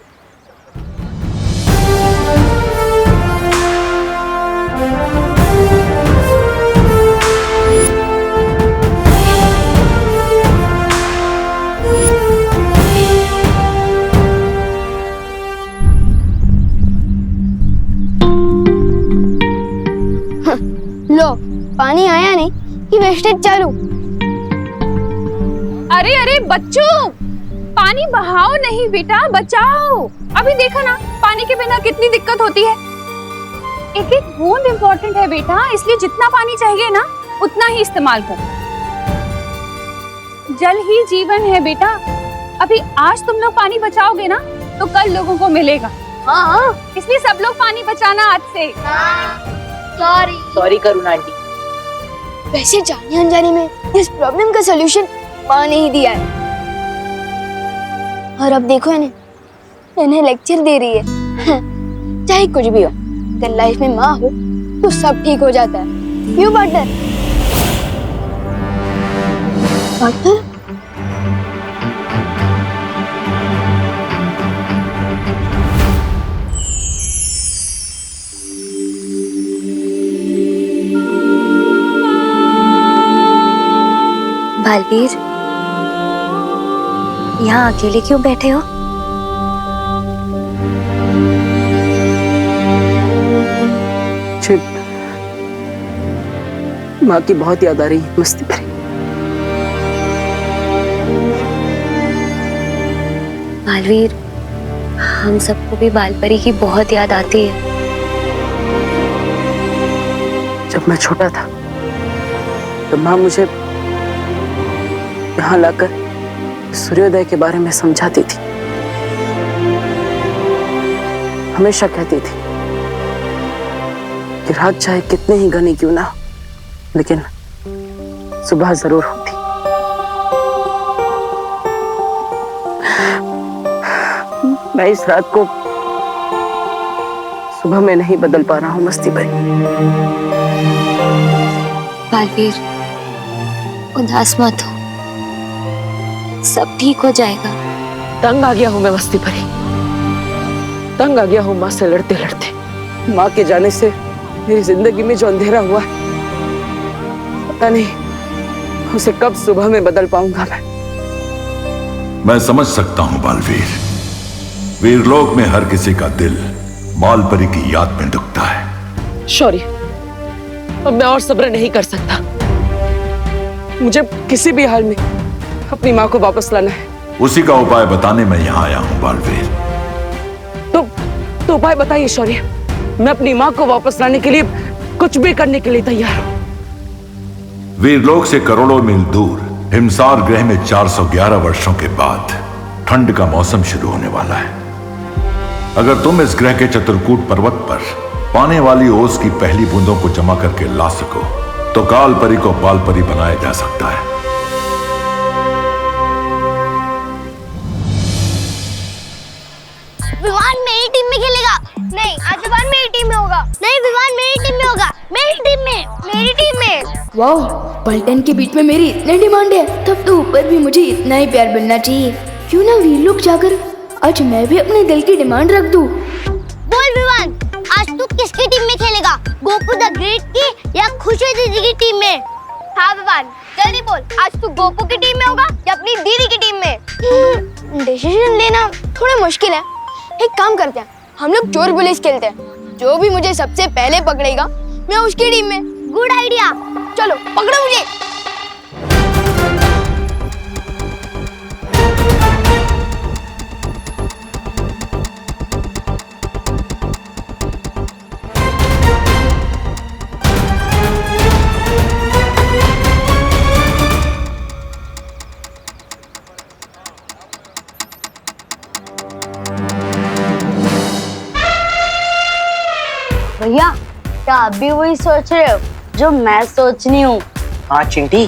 लो, पानी आया नहीं कि वेस्टेज चालू। अरे अरे बच्चों, पानी बहाओ नहीं बेटा, बचाओ। अभी देखा ना पानी के बिना कितनी दिक्कत होती है। एक एक बूंद इम्पोर्टेंट है बेटा, इसलिए जितना पानी चाहिए ना उतना ही इस्तेमाल करो। जल ही जीवन है बेटा। अभी आज तुम लोग पानी बचाओगे ना तो कल लोगों को मिलेगा। हाँ, इसलिए सब लोग पानी बचाना आज से। सॉरी। सॉरी करुणा आंटी। वैसे जाने अनजाने में इस प्रॉब्लम का सलूशन माँ ने ही दिया है। और अब देखो इन्हें लेक्चर दे रही है। चाहे कुछ भी हो, अगर लाइफ में माँ हो तो सब ठीक हो जाता है। क्यों पार्टनर? पार्टनर? बालवीर, यहाँ अकेले क्यों बैठे हो? माँ की बहुत याद आ रही है मस्ती परी। बालवीर, हम सबको भी बालपरी की बहुत याद आती है। जब मैं छोटा था तो माँ मुझे यहाँ लाकर सूर्योदय के बारे में समझाती थी। हमेशा कहती थी कि रात चाहे कितने ही घनी क्यों ना हो, लेकिन सुबह जरूर होती। मैं इस रात को सुबह में नहीं बदल पा रहा हूँ मस्ती भाई। बालवीर, उदास मत हो, सब ठीक हो जाएगा। तंग आ गया हूँ मैं मस्ती भरी, तंग आ गया हूँ माँ से लड़ते लड़ते। माँ के जाने से मेरी जिंदगी में जो अंधेरा हुआ है, पता नहीं उसे कब सुबह में बदल पाऊंगा मैं समझ सकता हूँ बालवीर। वीरलोक में हर किसी का दिल बालपरी की याद में दुखता है। शौर्य, अब मैं और सब्र नहीं कर सकता। मुझे किसी भी हाल में अपनी माँ को वापस लाना है। उसी का उपाय बताने मैं यहाँ आया हूँ बालवीर। तो उपाय बताइए शौर्य। मैं अपनी माँ को वापस लाने के लिए कुछ भी करने के लिए तैयार हूँ। वीरलोक से करोड़ों मील दूर हिमसार ग्रह में 411 वर्षों के बाद ठंड का मौसम शुरू होने वाला है। अगर तुम इस ग्रह के चित्रकूट पर्वत पर पाने वाली ओस की पहली बूंदों को जमा करके ला सको तो काल परी को बाल परी बनाया जा सकता है। विवान मेरी टीम में खेलेगा। नहीं, आज विवान मेरी टीम में होगा। नहीं, विवान मेरी टीम में होगा। मेरी टीम में, मेरी टीम में। वाह, पलटन के बीच में मेरी इतनी डिमांड है, तब तो ऊपर भी मुझे इतना ही प्यार मिलना चाहिए। क्यों ना वीर लोग जाकर आज मैं भी अपने दिल की डिमांड रख दूं। बोल विवान, आज तू किसकी टीम में खेलेगा? गोपू द ग्रेट की या खुशी दीदी की टीम में? हाँ विवान, जल्दी बोल, आज तू गोपू की टीम में होगा या अपनी दीदी की टीम में? डिसीजन लेना थोड़ा मुश्किल है। एक काम करते हैं, हम लोग चोर पुलिस खेलते हैं। जो भी मुझे सबसे पहले पकड़ेगा मैं उसकी टीम में। गुड आइडिया, चलो पकड़ो मुझे। भैया, क्या आप भी वही सोच रहे हो जो मैं सोच रही हूँ? हाँ चिंटी,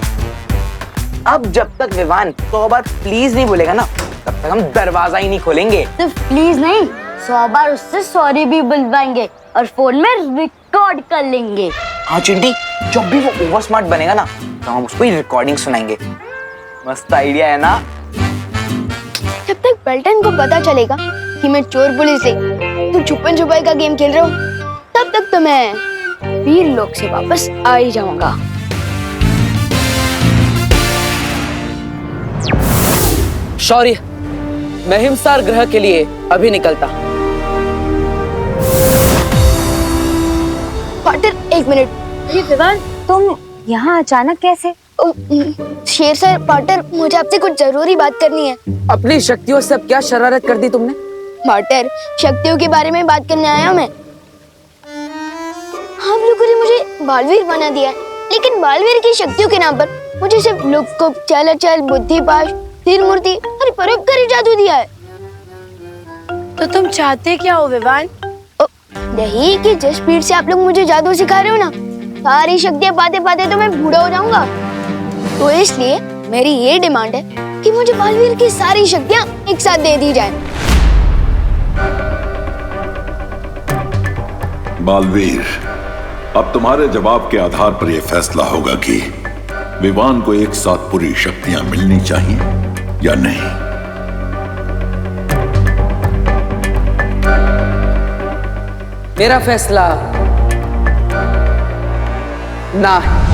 अब जब तक विवान 100 बार प्लीज नहीं बोलेगा ना, तब तक हम दरवाजा ही नहीं खोलेंगे। सिर्फ प्लीज नहीं, 100 बार उससे सॉरी भी बुलवाएंगे और फोन में रिकॉर्ड कर लेंगे। हाँ चिंटी, जब भी वो ओवर स्मार्ट बनेगा ना, तो हम उसको ही रिकॉर्डिंग सुनाएंगे। मस्त आइडिया है ना? जब तक पलटन को पता चलेगा कि मैं चोर पुलिस से तुम छुपन छुपाई का गेम खेल रहे हो, तब तक तो मैं वीर लोक से वापस आ ही जाऊंगा। शौर्य, मैं हिमसार ग्रह के लिए अभी निकलता। पार्टनर, एक मिनट। ये विवान, तुम यहाँ अचानक कैसे? शेर सर, पार्टनर, मुझे आपसे कुछ जरूरी बात करनी है। अपनी शक्तियों से अब क्या शरारत कर दी तुमने? पार्टनर, शक्तियों के बारे में बात करने आया मैं। आप लोगों ने मुझे बालवीर बना दिया है, लेकिन बालवीर की शक्तियों के नाम पर मुझे सिर्फ लुक-कुप, चल-चल, बुद्धिपाश, तीर मूर्ति और परोपकारी जादू दिया है। तो तुम चाहते क्या हो विवान? यही कि जिस स्पीड से आप लोग मुझे जादू सिखा रहे हो ना, सारी शक्तियाँ पाते पाते तो मैं बूढ़ा हो जाऊंगा। तो इसलिए मेरी ये डिमांड है कि मुझे बालवीर की सारी शक्तियाँ एक साथ दे दी जाए। बालवीर, अब तुम्हारे जवाब के आधार पर यह फैसला होगा कि विवान को एक साथ पूरी शक्तियां मिलनी चाहिए या नहीं। मेरा फैसला ना है।